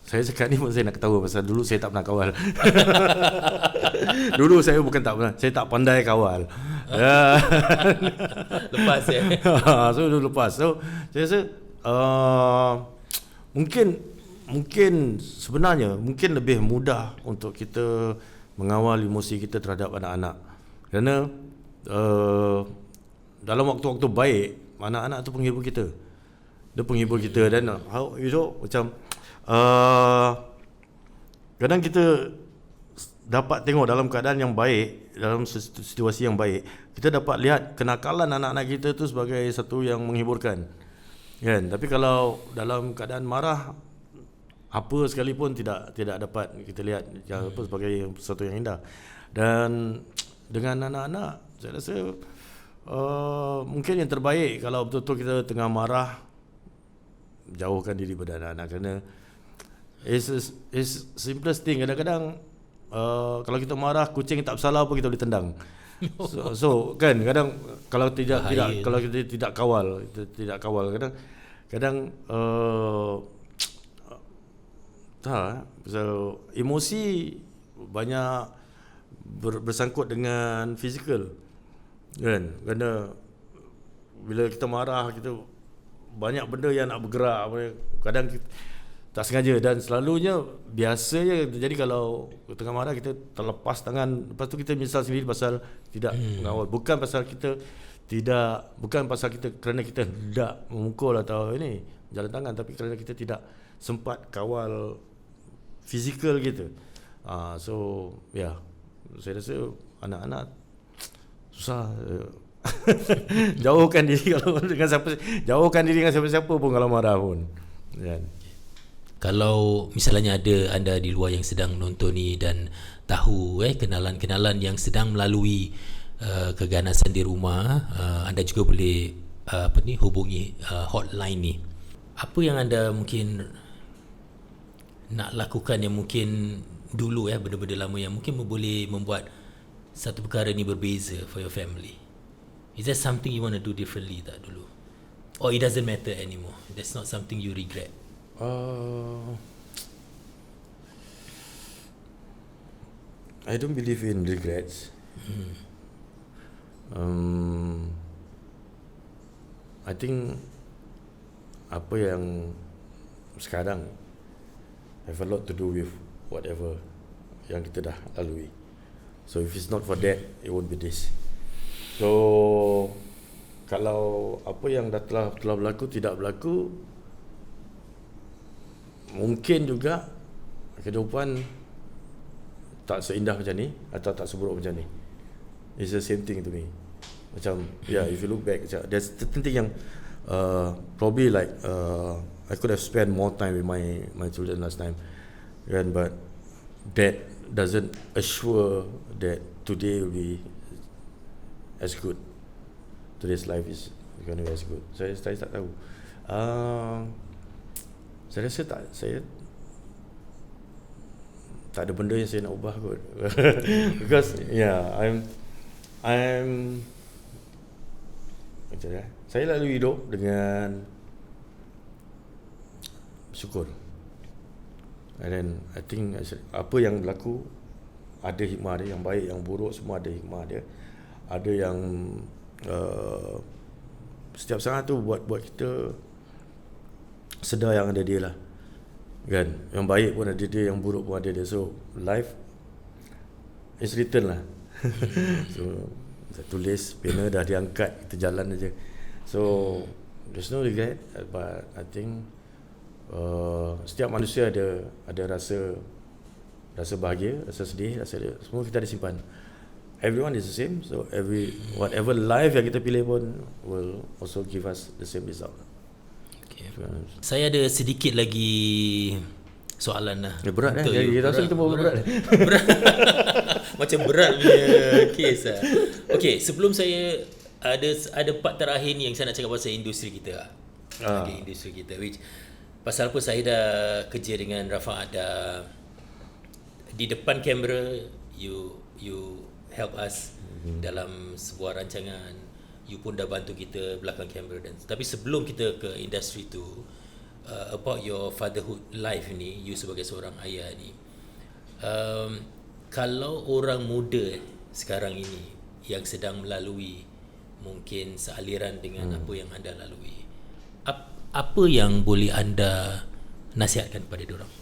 saya cakap ni pun saya nak ketawa pasal dulu saya tak pernah kawal. Dulu saya bukan tak pernah, saya tak pandai kawal.
Lepas
So dulu lepas. So saya rasa mungkin sebenarnya mungkin lebih mudah untuk kita mengawal emosi kita terhadap anak-anak, kerana dalam waktu-waktu baik anak-anak tu penghibur kita. Dia penghibur kita. Dan macam kadang kita dapat tengok dalam keadaan yang baik, dalam situasi yang baik, kita dapat lihat kenakalan anak-anak kita tu sebagai satu yang menghiburkan, kan? Tapi kalau dalam keadaan marah, apa sekalipun tidak dapat kita lihat apa sebagai sesuatu yang indah. Dan dengan anak-anak, saya rasa mungkin yang terbaik kalau betul-betul kita tengah marah, jauhkan diri pada anak-anak, kerana it's simplest thing. Kadang-kadang kalau kita marah, kucing tak bersalah pun kita boleh tendang. So kan, kadang kalau tidak kalau kita tidak kawal, kadang pasal emosi banyak bersangkut dengan fizikal, kan? Kerana bila kita marah, kita banyak benda yang nak bergerak, kadang kita tak sengaja. Dan selalunya biasanya jadi kalau tengah marah kita terlepas tangan, lepas tu kita menyesal sendiri pasal tidak mengawal. Bukan pasal kita kerana kita hendak memukul atau ini jalan tangan, tapi kerana kita tidak sempat kawal fizikal kita. Saya rasa anak-anak susah. Jauhkan diri dengan siapa-siapa pun kalau marah pun, kan?
Kalau misalnya ada anda di luar yang sedang menonton ni dan tahu kenalan-kenalan yang sedang melalui keganasan di rumah, anda juga boleh hubungi hotline ni. Apa yang anda mungkin nak lakukan yang mungkin dulu benda-benda lama yang mungkin boleh membuat satu perkara ni berbeza for your family? Is there something you want to do differently tak dulu? Or it doesn't matter anymore? That's not something you regret?
I don't believe in regrets. I think apa yang sekarang have a lot to do with whatever yang kita dah lalui. So if it's not for that, it won't be this. So kalau apa yang dah telah berlaku tidak berlaku, mungkin juga kehidupan tak seindah macam ni atau tak seburuk macam ni. It's the same thing to me. Macam if you look back, there's certain thing yang probably like I could have spent more time with my children last time, kan? But that doesn't assure that today will be as good. Today's life is going to be as good. Saya tak tahu. Saya rasa saya tak ada benda yang saya nak ubah kot. Because I'm macam mana? Saya lalu hidup dengan syukur. And then I think apa yang berlaku ada hikmah dia, yang baik, yang buruk semua ada hikmah dia. Ada yang setiap saat tu buat kita sedar yang ada dia lah, kan? Yang baik pun ada dia, yang buruk pun ada dia. So life is written lah. So Saya tulis, pena dah diangkat, kita jalan aja. So there's no regret, but I think setiap manusia ada rasa bahagia, rasa sedih, semua kita ada simpan. Everyone is the same, so whatever life yang kita pilih pun will also give us the same result.
Okay. Saya ada sedikit lagi soalan lah.
Berat kan? Kita rasa kita bawa berat.
Macam berat punya case lah. Okay, sebelum saya ada part terakhir ni yang saya nak cakap pasal industri kita lah. Okay, industri kita, which pasal apa saya dah kerja dengan Rafa, ada di depan kamera, you help us dalam sebuah rancangan, you pun dah bantu kita belakang kamera, dan tapi sebelum kita ke industri tu, about your fatherhood life ni, you sebagai seorang ayah ni, kalau orang muda sekarang ini yang sedang melalui mungkin sealiran dengan apa yang anda lalui, apa yang boleh anda nasihatkan kepada diorang?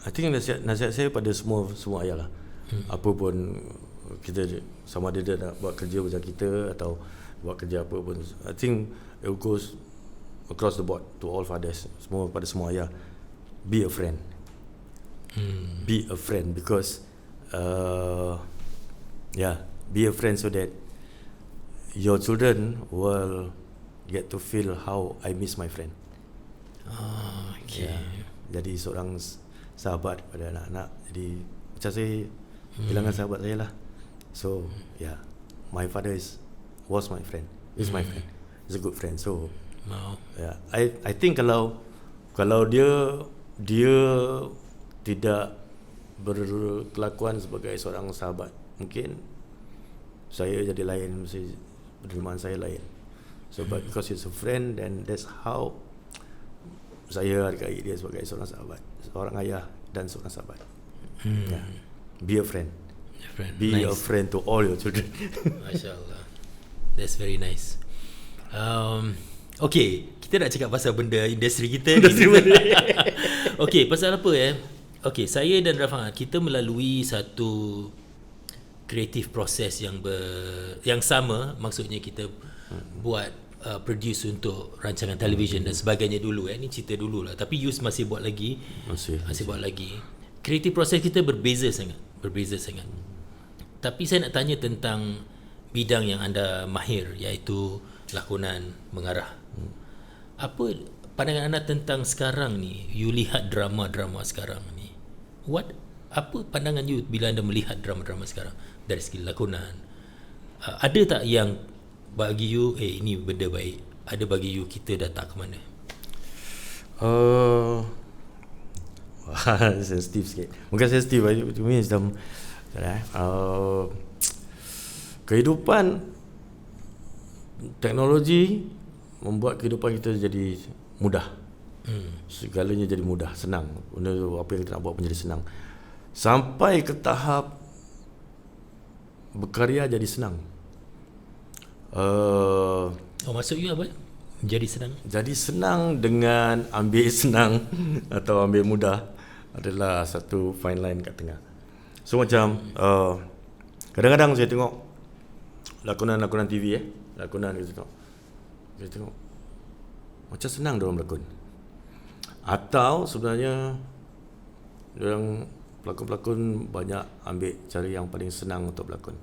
I think nasihat saya pada semua ayah lah. Apa pun kita, sama ada dia nak buat kerja macam kita atau buat kerja apa pun, I think it goes across the board to all fathers, pada semua ayah. Be a friend. Be a friend, because be a friend so that your children will get to feel how I miss my friend.
Okay.
Jadi seorang sahabat pada anak-anak. Jadi macam saya kehilangan sahabat saya lah. So my father was my friend. Is my friend. He's a good friend. So I think kalau dia tidak berkelakuan sebagai seorang sahabat, mungkin saya jadi lain, mesti penerimaan saya lain. So but because he's a friend, then that's how saya hargai dia sebagai seorang sahabat, seorang ayah dan seorang sahabat. Be a friend. Be a friend to all your children.
Masya-Allah. That's very nice. Okay, kita nak cakap pasal benda industri kita ni. Okay, pasal apa Okay, saya dan Rafa, kita melalui satu creative process yang sama, maksudnya kita buat produce untuk rancangan television dan sebagainya dulu. Ni cerita dulu lah, tapi Yus masih buat lagi. Masih buat lagi. Creative process kita berbeza sangat. Tapi saya nak tanya tentang bidang yang anda mahir, iaitu lakonan, mengarah. Apa pandangan anda tentang sekarang ni? You lihat drama-drama sekarang ni. Apa pandangan you bila anda melihat drama-drama sekarang dari segi lakonan? Ada tak yang bagi you ini benda baik, ada bagi you kita dah tak ke mana?
Sensitif sikit. Bukan sensitif, to me macam kehidupan, teknologi membuat kehidupan kita jadi mudah. Segalanya jadi mudah, senang. Benda apa yang kita nak buat pun jadi senang. Sampai ke tahap berkarya jadi senang.
Maksud you apa? Jadi senang? Jadi
senang dengan ambil senang atau ambil mudah adalah satu fine line kat tengah. So macam kadang-kadang saya tengok lakonan TV lakonan kita tengok macam senang diorang berlakon, atau sebenarnya diorang pelakon-pelakon banyak ambil cara yang paling senang untuk berlakon.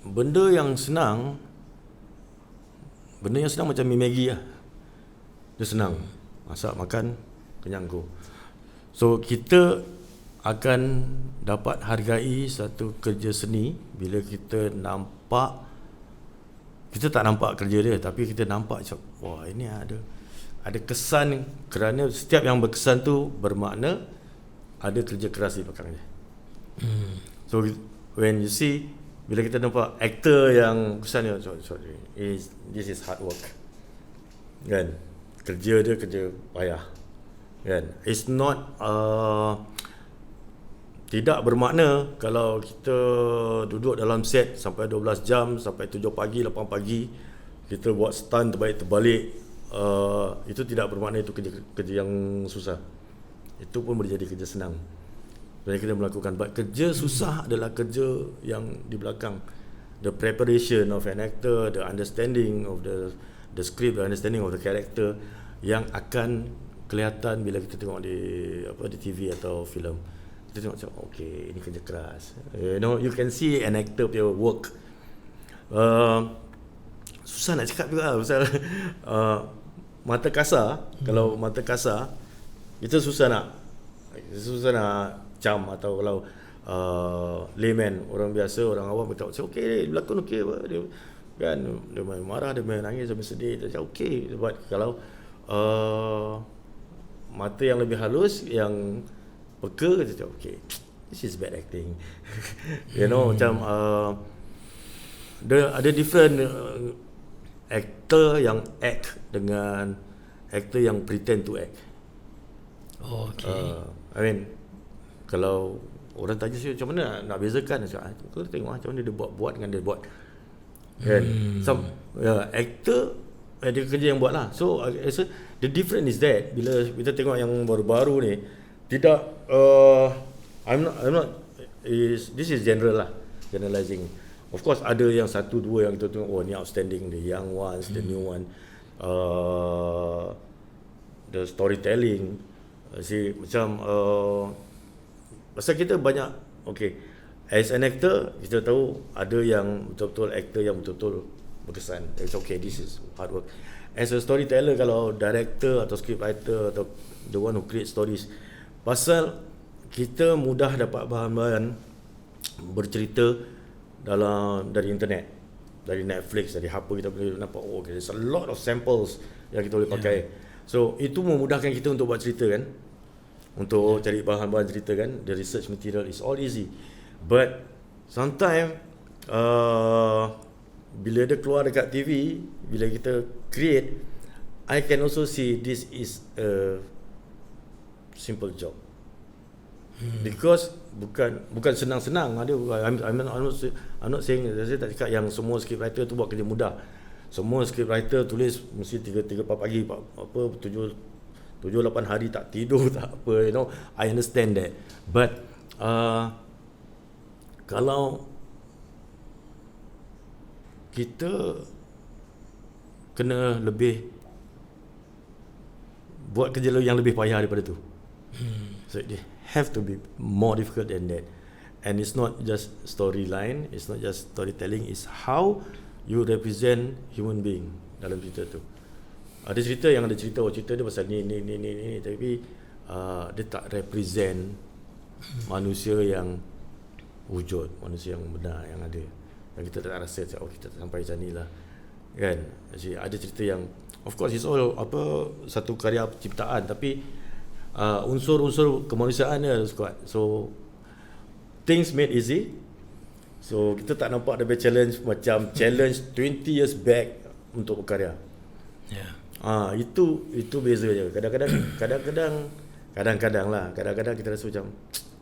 Benda yang senang macam mi Maggi lah. Dia senang, masak, makan, kenyang go. So kita akan dapat hargai satu kerja seni bila kita nampak, kita tak nampak kerja dia, tapi kita nampak macam wah, ini ada kesan, kerana setiap yang berkesan tu bermakna ada kerja keras di belakangnya. So when you see, bila kita nampak aktor yang kesan dia, sorry, this is hard work, kan? Kerja dia kerja payah, kan? It's not tidak bermakna kalau kita duduk dalam set sampai 12 jam, sampai 7 pagi, 8 pagi, kita buat stunt terbalik-terbalik, itu tidak bermakna itu kerja yang susah. Itu pun boleh jadi kerja senang. Bila kita melakukan, but kerja susah adalah kerja yang di belakang. The preparation of an actor, the understanding of the script, the understanding of the character, yang akan kelihatan bila kita tengok di TV atau filem. Kita tengok macam okay, ini kerja keras. You can see an actor punya work. Susah nak cakap juga pasal mata kasar. Kalau mata kasar, kita susah nak cam, atau kalau layman, orang biasa, orang awam beritahu macam okey, berlakon okey apa, dia kan, dia main marah, dia main nangis, dia main sedih, dia cakap okey. Sebab kalau mata yang lebih halus, yang peka, dia cakap okey, this is bad acting. Macam ada different actor yang act dengan actor yang pretend to act. I mean, kalau orang tanya saya macam mana nak bezakan, saya kau tengok macam mana dia buat dengan dia buat. Kan? Actor dia kerja yang buat lah. So the difference is that bila kita tengok yang baru-baru ni, tidak I'm not this is general lah, generalizing. Of course ada yang satu dua yang kita tengok ni outstanding, the young ones, the new one, the storytelling, macam pasal kita banyak, okay, as an actor kita tahu ada yang betul-betul actor yang betul-betul berkesan. It's okay, this is hard work. As a storyteller, kalau director atau scriptwriter atau the one who create stories, pasal kita mudah dapat bahan-bahan bercerita dari internet, dari Netflix, dari apa, kita boleh nampak okay, there's a lot of samples yang kita boleh pakai. So itu memudahkan kita untuk buat cerita kan, untuk cari bahan-bahan cerita kan. The research material is all easy, but sometimes bila dia keluar dekat TV, bila kita create, I can also see this is a simple job. Because bukan senang-senang. I'm not saying, saya tak cakap yang semua scriptwriter tu buat kerja mudah. Semua scriptwriter tulis mesti 3-4 pagi, 7-8 hari tak tidur, tak apa, I understand that. But kalau kita kena lebih buat kerja yang lebih payah daripada tu. So they have to be more difficult than that. And it's not just storyline, it's not just storytelling, it's how you represent human being dalam cerita tu. Ada cerita yang ada cerita, cerita dia pasal ni, tapi dia tak represent manusia yang wujud, manusia yang benar yang ada. Dan kita tak rasa kita tak sampai macam ni lah kan. Jadi ada cerita yang of course it's all satu karya ciptaan, tapi unsur-unsur kemanusiaan dia harus kuat. So things made easy. So kita tak nampak ada challenge macam challenge 20 years back untuk berkarya. Itu beza je. Kadang-kadang kita rasa macam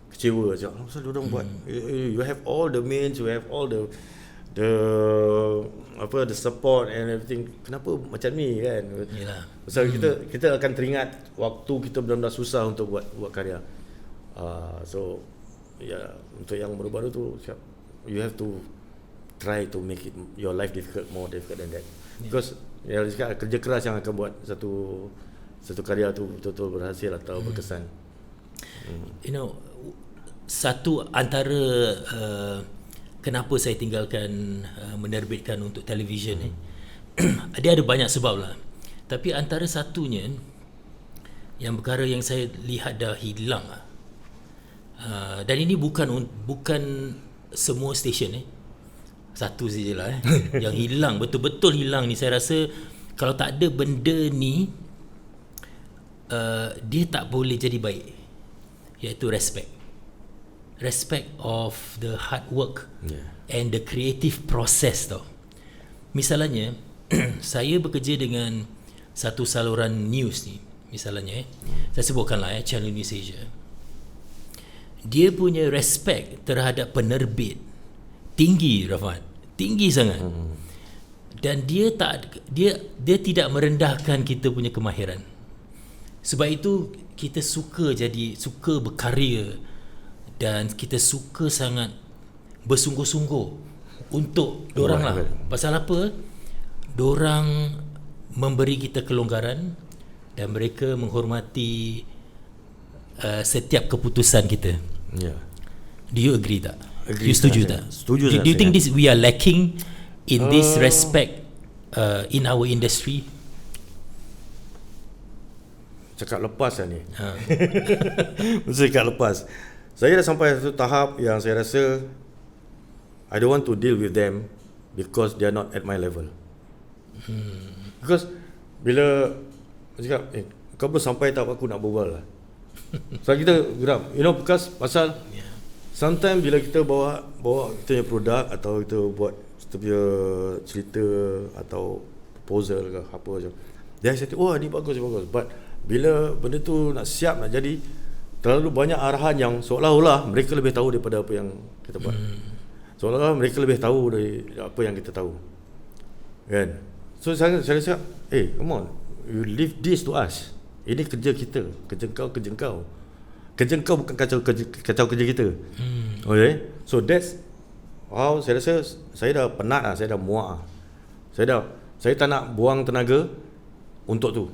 kecewa macam apa pasal diorang buat. You have all the means, you have all the support and everything. Kenapa macam ni kan? Yalah. Pasal kita akan teringat waktu kita benar-benar susah untuk buat karya. So untuk yang baru-baru tu, you have to try to make it your life more difficult than that. Because kerja keras yang akan buat satu karya tu betul-betul berhasil atau berkesan.
Satu antara kenapa saya tinggalkan menerbitkan untuk televisyen ni, dia ada banyak sebab lah. Tapi antara satunya, yang perkara yang saya lihat dah hilang lah. Dan ini bukan semua stesen satu saja lah yang hilang, betul-betul hilang ni. Saya rasa kalau tak ada benda ni, dia tak boleh jadi baik, iaitu respect of the hard work and the creative process tau. Misalnya saya bekerja dengan satu saluran news ni, misalnya saya sebutkanlah Channel News Asia. Dia punya respect terhadap penerbit tinggi, Rafat, tinggi sangat. Dan dia tidak merendahkan kita punya kemahiran. Sebab itu kita suka berkarya, dan kita suka sangat bersungguh-sungguh untuk dorang lah. Pasal apa? Dorang memberi kita kelonggaran dan mereka menghormati setiap keputusan kita.
Yeah.
Do you agree tak?
Agree,
You setuju
saya.
tak?
Setuju,
Do you think we are lacking in this respect in our industry?
Cakap lepas lah ni. Mesti cakap lepas. Saya dah sampai satu tahap yang saya rasa I don't want to deal with them because they are not at my level. Because bila cakap, kau belum sampai tak aku nak berbual lah. So kita geram, because pasal sometimes bila kita bawa kita punya produk atau kita buat kita punya cerita atau proposal ke apa macam, dia saya oh ni bagus, but bila benda tu nak siap nak jadi, terlalu banyak arahan yang seolah-olah mereka lebih tahu daripada apa yang kita buat. Seolah-olah mereka lebih tahu dari apa yang kita tahu, kan? So saya cakap, come on, you leave this to us. Ini kerja kita, kerja kau bukan kacau kerja kita. Okay, so that's how saya rasa saya dah penat lah, saya dah muak lah. Saya tak nak buang tenaga untuk tu.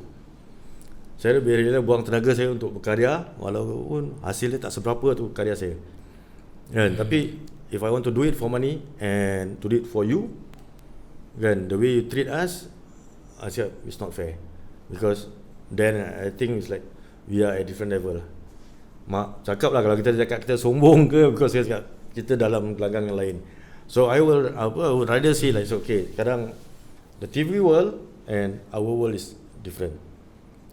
Saya bila buang tenaga saya untuk berkarya, walaupun hasilnya tak seberapa tu karya saya, kan? Tapi if I want to do it for money and to do it for you, kan, the way you treat us, I said it's not fair. Because then I think it's like we are at different level. Mak cakap lah, kalau kita cakap kita sombong ke, because saya cakap kita dalam gelanggang yang lain. So I would rather say like, so okay, kadang the TV world and our world is different.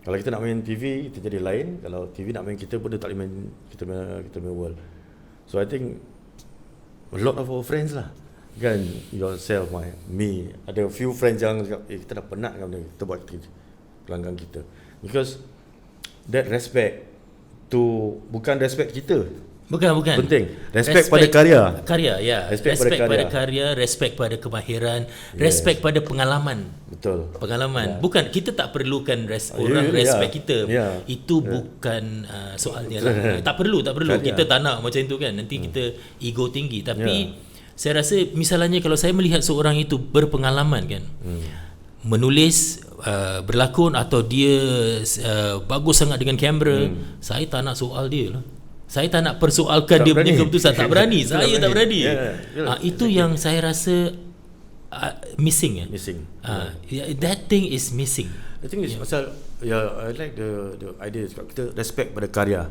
Kalau kita nak main TV, kita jadi lain. Kalau TV nak main kita pun dia tak boleh main kita main world. So I think a lot of our friends lah, kan, yourself, me, ada few friends yang cakap, kita dah penat kan benda, kita buat gelanggang kita. Because that respect to, bukan respect kita,
Bukan.
penting, respect pada karya,
ya.
Respect
pada karya, respect pada kemahiran, respect pada pengalaman.
betul.
Pengalaman. Bukan kita tak perlukan orang respect kita. Itu bukan soalnya lah. Tak perlu.
Karya.
Kita tak nak macam itu kan. Nanti kita ego tinggi. Tapi saya rasa misalnya kalau saya melihat seorang itu berpengalaman kan, menulis, berlakon, atau dia bagus sangat dengan kamera, saya tak nak soal dia lah. Saya tak nak persoalkan
Tak
dia
berani.
punya keputusan. Tak berani. Saya tak berani. Itu yang saya rasa missing. That thing is missing.
I think it's pasal I like the idea sebab kita respect pada karya.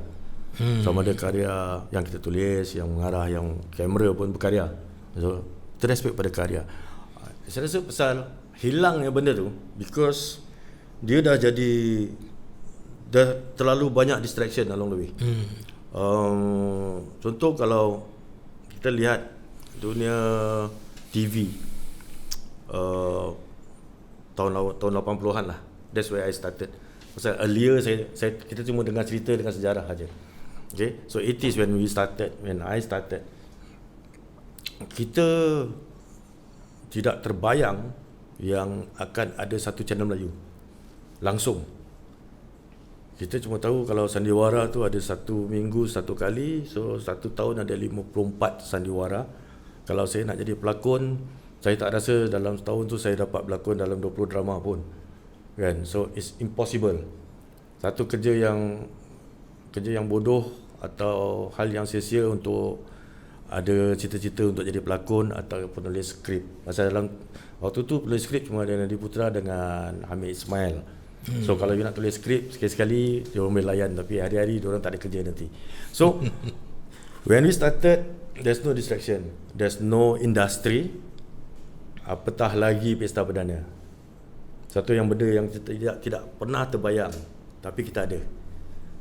Sama ada karya yang kita tulis, yang mengarah, yang kamera pun berkarya. So kita respect pada karya. Saya rasa pasal hilangnya benda tu because dia dah terlalu banyak distraction along the way. Contoh kalau kita lihat dunia TV tahun 80-an lah. That's where I started. Pasal earlier kita cuma dengar cerita dengan sejarah aja. Okay, so 80s when I started, kita tidak terbayang yang akan ada satu channel Melayu langsung. Kita cuma tahu kalau sandiwara tu ada satu minggu satu kali, so satu tahun ada 54 sandiwara. Kalau saya nak jadi pelakon, saya tak rasa dalam setahun tu saya dapat berlakon dalam 20 drama pun, kan? So it's impossible. Satu kerja yang bodoh atau hal yang sia-sia untuk ada cita-cita untuk jadi pelakon atau penulis skrip. Pasal dalam waktu tu penulis skrip cuma ada Nadi Putra dengan Hamid Ismail. So kalau you nak tulis skrip sekali-sekali dia orang boleh layan, tapi hari-hari dia orang tak ada kerja nanti. So when we started, there's no distraction, there's no industry, apatah lagi pesta perdana. Satu yang benda yang kita tidak pernah terbayang, tapi kita ada.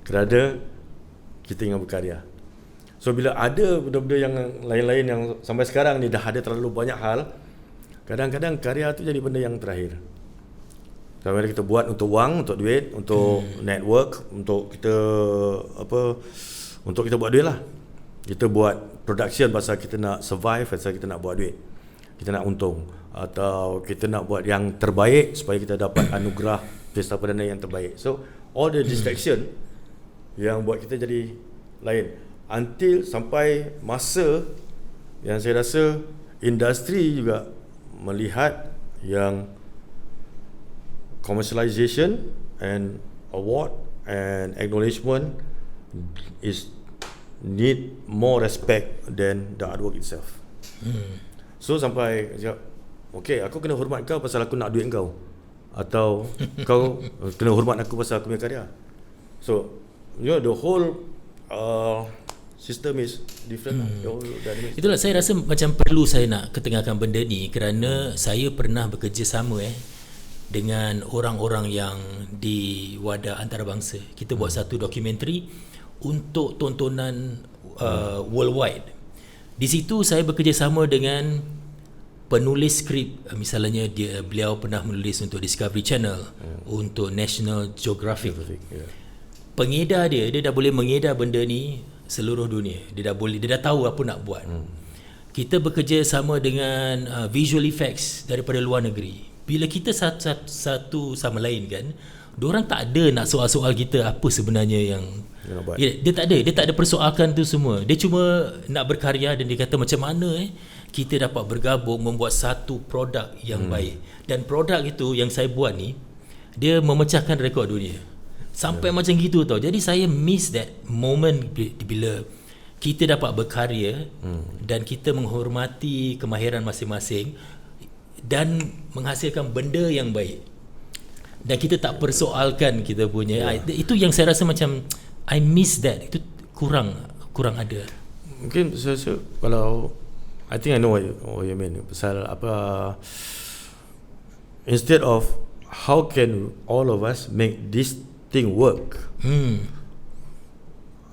Kerana kita ingin berkarya. So bila ada benda-benda yang lain-lain yang sampai sekarang ni dah ada terlalu banyak hal, kadang-kadang karya tu jadi benda yang terakhir. Kalau kita buat untuk wang, untuk duit, untuk network, untuk kita untuk kita buat duit lah. Kita buat production pasal kita nak survive, pasal kita nak buat duit. kita nak untung, atau kita nak buat yang terbaik supaya kita dapat anugerah Pesta Perdana yang terbaik. So all the distraction yang buat kita jadi lain, until sampai masa yang saya rasa industri juga melihat yang commercialization and award and acknowledgement is need more respect than the artwork itself. So sampai okay, aku kena hormat kau pasal aku nak duit kau, atau kau kena hormat aku pasal aku punya karya. So the whole system is different.
Itulah saya rasa macam perlu saya nak ketengahkan benda ni, kerana saya pernah bekerja sama dengan orang-orang yang di wadah antarabangsa. Kita buat satu dokumentari untuk tontonan worldwide. Di situ saya bekerjasama dengan penulis skrip, misalnya beliau pernah menulis untuk Discovery Channel, untuk National Geographic. Pengedar dia dah boleh mengedar benda ni seluruh dunia. Dia dah tahu apa nak buat. Kita bekerja sama dengan visual effects daripada luar negeri. Bila kita satu sama lain kan, diorang tak ada nak soal-soal kita apa sebenarnya yang dia tak ada persoalkan tu semua. Dia cuma nak berkarya, dan dia kata macam mana kita dapat bergabung membuat satu produk yang baik. Dan produk itu yang saya buat ni, dia memecahkan rekod dunia. Sampai macam gitu tau. Jadi saya miss that moment bila kita dapat berkarya dan kita menghormati kemahiran masing-masing dan menghasilkan benda yang baik, dan kita tak persoalkan kita punya. Itu yang saya rasa macam I miss that. Itu kurang ada.
Mungkin saya kalau I think I know what you mean. Pasal apa, instead of how can all of us make this thing work,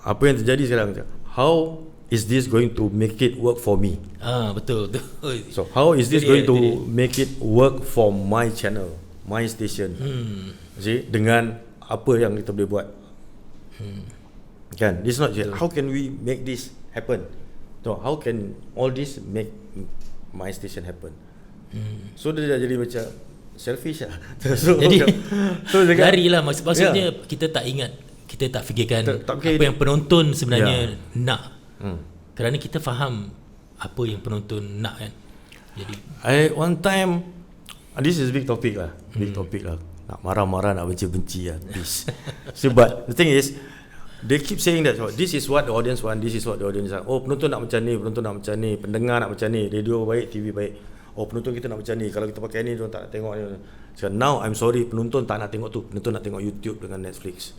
apa yang terjadi sekarang, how is this going to make it work for me?
Betul.
So how is this going to make it work for my channel, my station? See, dengan apa yang kita boleh buat. Kan, this not how can we make this happen? So how can all this make my station happen? So dia dah jadi macam selfish lah. So,
jadi larilah maksudnya kita tak ingat, kita tak fikirkan apa yang penonton sebenarnya nak. Kerana kita faham apa yang penonton nak kan. Jadi
one time, this is big topic lah. Nak marah-marah, nak benci-benci lah, please. So, but the thing is, they keep saying that this is what the audience want, this is what the audience want. Oh, penonton nak macam ni, penonton nak macam ni, pendengar nak macam ni, radio baik, TV baik. Oh, penonton kita nak macam ni, kalau kita pakai ni diorang tak nak tengok ni. So now I'm sorry, penonton tak nak tengok tu, penonton nak tengok YouTube dengan Netflix.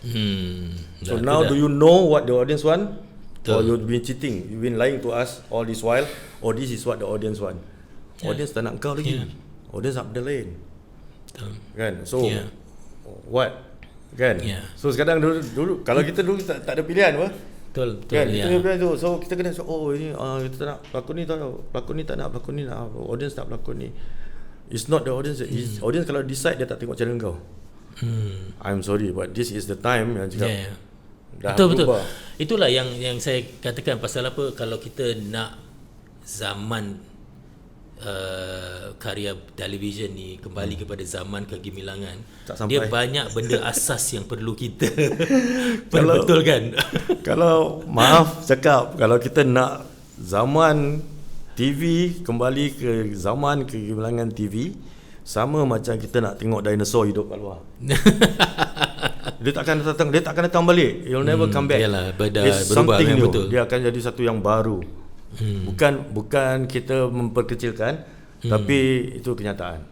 So now do you know what the audience want? Or you've been cheating, you've been lying to us all this while, or this is what the audience want? Audience tak nak kau lagi. Audience nak benda lain. Kan? So what? Kan? So sekarang dulu kalau kita dulu tak ada pilihan apa?
Betul.
Kan? Kita ada pilihan tu. So kita kena ini kita tak nak pelakon ni, pelakon ni tak nak, pelakon ni nak, audience tak pelakon ni. It's not the audience. Audience kalau decide dia tak tengok channel kau. I'm sorry, but this is the time yang cakap.
Betul. Itulah yang saya katakan, pasal apa, kalau kita nak zaman karya televisyen ni kembali kepada zaman kegemilangan, dia banyak benda asas yang perlu kita betulkan.
Kalau maaf cakap, kalau kita nak zaman TV kembali ke zaman kegemilangan TV, sama macam kita nak tengok dinosaur hidup kat luar. Dia takkan datang balik. You'll never come back.
Yalah,
it's
berubah
something new.
Betul.
Dia akan jadi satu yang baru. Bukan kita memperkecilkan, tapi itu kenyataan.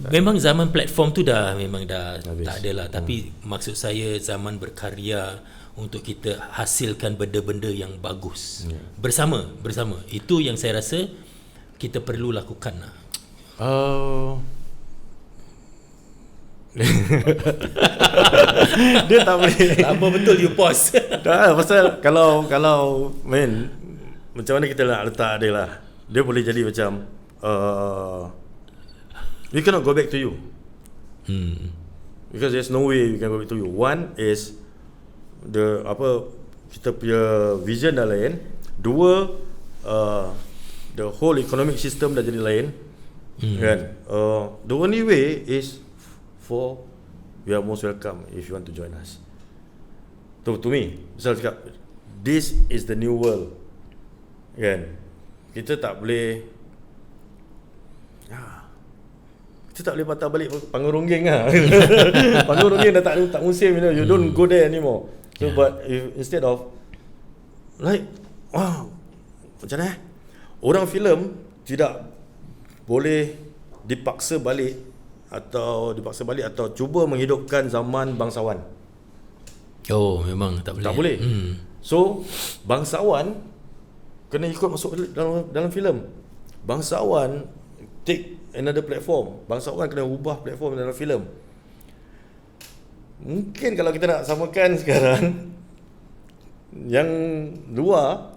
Memang zaman platform tu memang dah tak ada lah. Tapi maksud saya zaman berkarya untuk kita hasilkan benda-benda yang bagus bersama. Itu yang saya rasa kita perlu lakukan lah.
Dia tak boleh.
Apa betul you pause.
Tak, pasal kalau macam mana kita nak letak dia lah. Dia boleh jadi macam we cannot go back to you. Because there's no way we can go back to you. One is kita punya vision dah lain. Dua, the whole economic system dah jadi lain. Kan? The only way is for you are most welcome if you want to join us. To me, misal cakap this is the new world. Kan? Kita tak boleh patah balik Panggung Ronggeng lah. Panggung Ronggeng dah tak musim, you don't go there anymore. So but instead of like macam mana orang filem tidak boleh dipaksa balik atau cuba menghidupkan zaman bangsawan.
Oh, memang tak boleh.
Tak boleh. So bangsawan kena ikut masuk dalam filem. Bangsawan take another platform. Bangsawan kena ubah platform dalam filem. Mungkin kalau kita nak samakan sekarang, yang luar,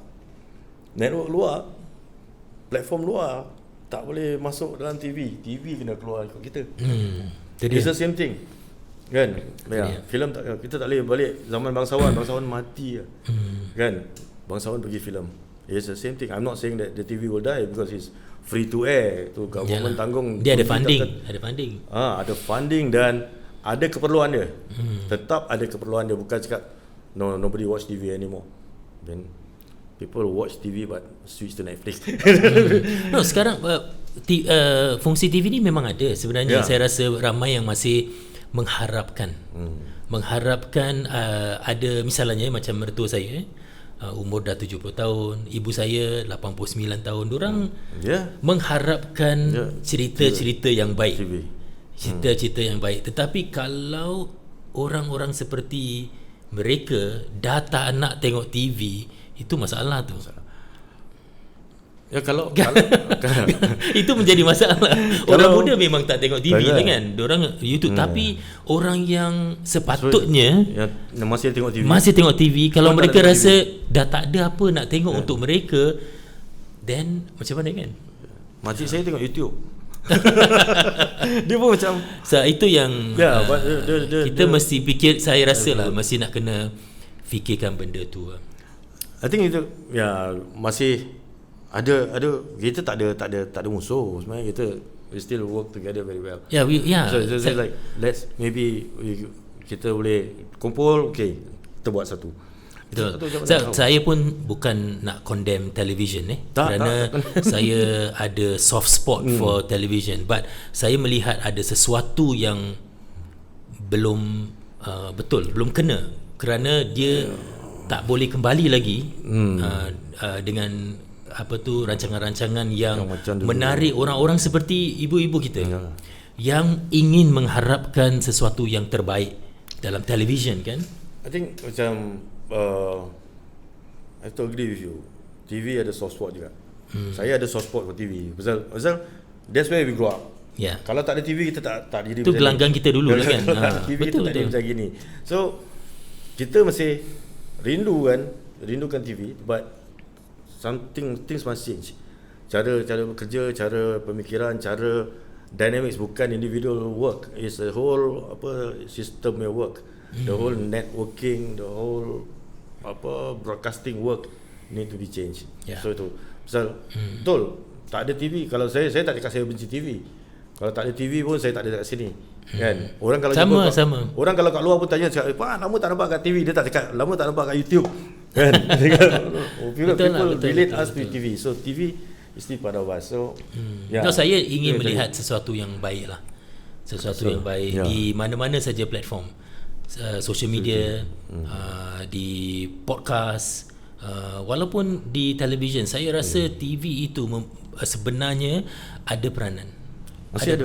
network luar, platform luar tak boleh masuk dalam TV. TV kena keluar ikut kita. It's the same thing. Kan? Filem kita tak boleh balik zaman bangsawan. Bangsawan mati. Kan? Bangsawan pergi filem. It's the same thing. I'm not saying that the TV will die because it's free to air. Tu government tanggung.
Dia ada funding.
Ada funding dan ada keperluan dia. Tetap ada keperluan dia. Bukan cakap nobody watch TV anymore. Then people watch TV but switch to Netflix.
No, sekarang fungsi TV ni memang ada. Sebenarnya saya rasa ramai yang masih mengharapkan ada, misalnya macam mertua saya umur dah 70 tahun, ibu saya 89 tahun. Diorang mengharapkan cerita-cerita yang baik. Cerita-cerita yang baik. Tetapi kalau orang-orang seperti mereka dah tak nak tengok TV, itu masalah tu.
Ya kalau
itu menjadi masalah. Orang muda memang tak tengok TV kan. Diorang YouTube, tapi orang yang sepatutnya
masih
tengok TV, kalau mereka rasa dah tak ada apa nak tengok untuk mereka, then macam mana kan?
Makcik saya tengok YouTube. Dia pun macam
itu yang kita mesti fikir. Saya rasa lah masih nak kena fikirkan benda tu.
I think itu masih ada kita tak ada musuh sebenarnya. We still work together very well. So like let's maybe kita boleh kumpul, kita buat satu.
Saya pun bukan nak condemn television kerana saya ada soft spot for television, but saya melihat ada sesuatu yang belum belum kena, kerana dia tak boleh kembali lagi dengan rancangan-rancangan yang menarik orang-orang seperti ibu-ibu kita yang ingin mengharapkan sesuatu yang terbaik dalam television kan.
I think macam I have to agree with you. TV ada soft spot juga. Saya ada soft spot for TV. Pasal that's where we grow up. Kalau tak ada TV kita tak jadi.
Itu gelanggang kita dulu lah kan.
TV betul, kita tak ada macam gini. So kita masih rindukan TV, but things must change. Cara bekerja, cara pemikiran, cara dynamics, bukan individual work. It's a whole system yang work. The whole networking, the whole broadcasting work need to be changed. So itu betul, tak ada TV. Kalau saya tak cakap saya benci TV. Kalau tak ada TV pun saya tak ada kat sini. Kan? Orang kalau
sama.
Orang kalau kat luar pun tanya cakap, "Pak, lama tak nampak kat TV." Dia tak cakap, "Lama tak nampak kat YouTube." Kan? People relate us to TV. So TV is still part of us. So
saya ingin melihat sesuatu yang baik lah. Sesuatu yang baik di mana-mana saja platform. Social media, di podcast, walaupun di television. Saya rasa TV itu sebenarnya ada peranan. Masih ada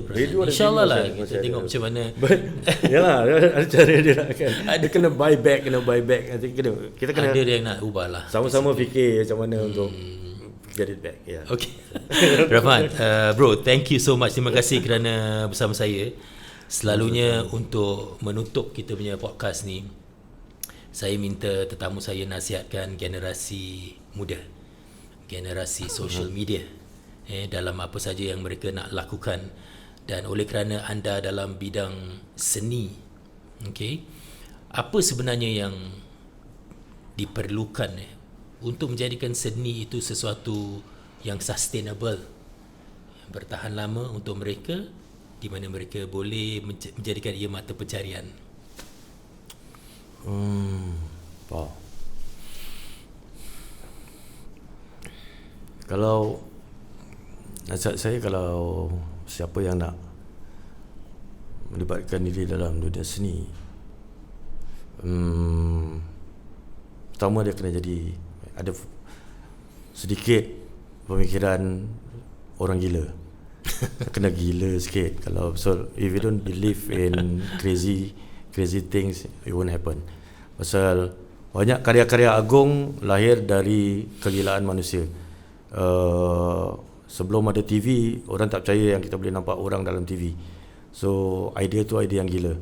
peranan. InsyaAllah lah kita tengok macam mana.
Yalah, ada cara dia nak kan. Ada kena buy back. Nanti kita kena
ada yang nak ubah lah.
Sama-sama fikir macam mana untuk get it back.
Okay. Rahman, bro, thank you so much. Terima kasih kerana bersama saya. Selalunya untuk menutup kita punya podcast ni, saya minta tetamu saya nasihatkan generasi muda, generasi social media, dalam apa saja yang mereka nak lakukan. Dan oleh kerana anda dalam bidang seni, apa sebenarnya yang diperlukan untuk menjadikan seni itu sesuatu yang sustainable, yang bertahan lama untuk mereka, di mana mereka boleh menjadikan ia mata pencarian?
Wow. Kalau nasihat saya, kalau siapa yang nak melibatkan diri dalam dunia seni, pertama dia kena jadi ada sedikit pemikiran orang gila. Kena gila sikit. Kalau if you don't believe in crazy things, it won't happen. Pasal banyak karya-karya agung lahir dari kegilaan manusia. Sebelum ada TV, orang tak percaya yang kita boleh nampak orang dalam TV. So idea tu idea yang gila.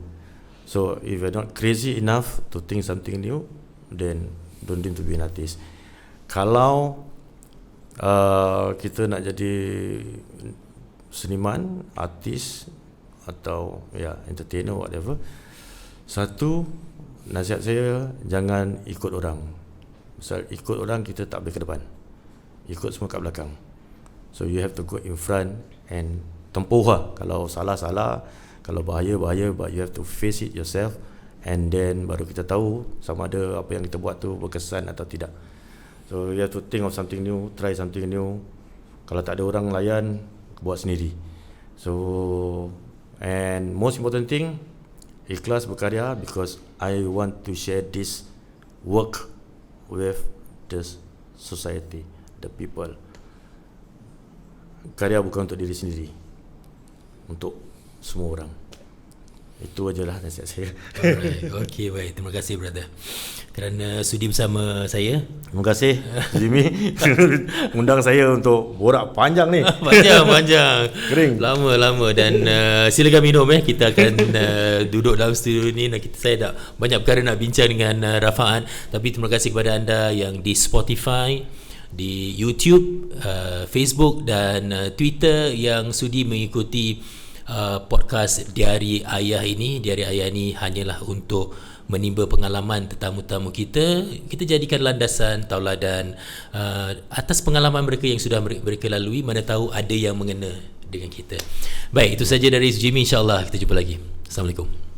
So if you're not crazy enough to think something new, then don't dream to be an artist. Kalau kita nak jadi seniman, artis atau entertainer, whatever, satu nasihat saya, jangan ikut orang. Misal ikut orang, kita tak boleh ke depan, ikut semua kat belakang. So you have to go in front and tempuh lah. Kalau salah, kalau bahaya, but you have to face it yourself, and then baru kita tahu sama ada apa yang kita buat tu berkesan atau tidak. So you have to think of something new, try something new. Kalau tak ada orang layan, buat sendiri. So, and most important thing, ikhlas berkarya, because I want to share this work with the society, the people. Karya bukan untuk diri sendiri, untuk semua orang. Itu ajalah nasihat saya.
Alright. Okay, baik. Terima kasih brother kerana sudi bersama saya.
Terima kasih Jimmy undang saya untuk borak panjang ni.
Panjang
Kering.
Lama dan silakan minum. Kita akan duduk dalam studio ni dan saya dah banyak perkara nak bincang dengan Rafa'an. Tapi terima kasih kepada anda yang di Spotify, di YouTube, Facebook dan Twitter yang sudi mengikuti podcast Diari Ayah ini. Diari Ayah ini hanyalah untuk menimba pengalaman tetamu-tetamu kita. Kita jadikan landasan, tauladan atas pengalaman mereka yang sudah mereka lalui. Mana tahu ada yang mengena dengan kita. Baik, itu saja dari Jimmy. InsyaAllah kita jumpa lagi. Assalamualaikum.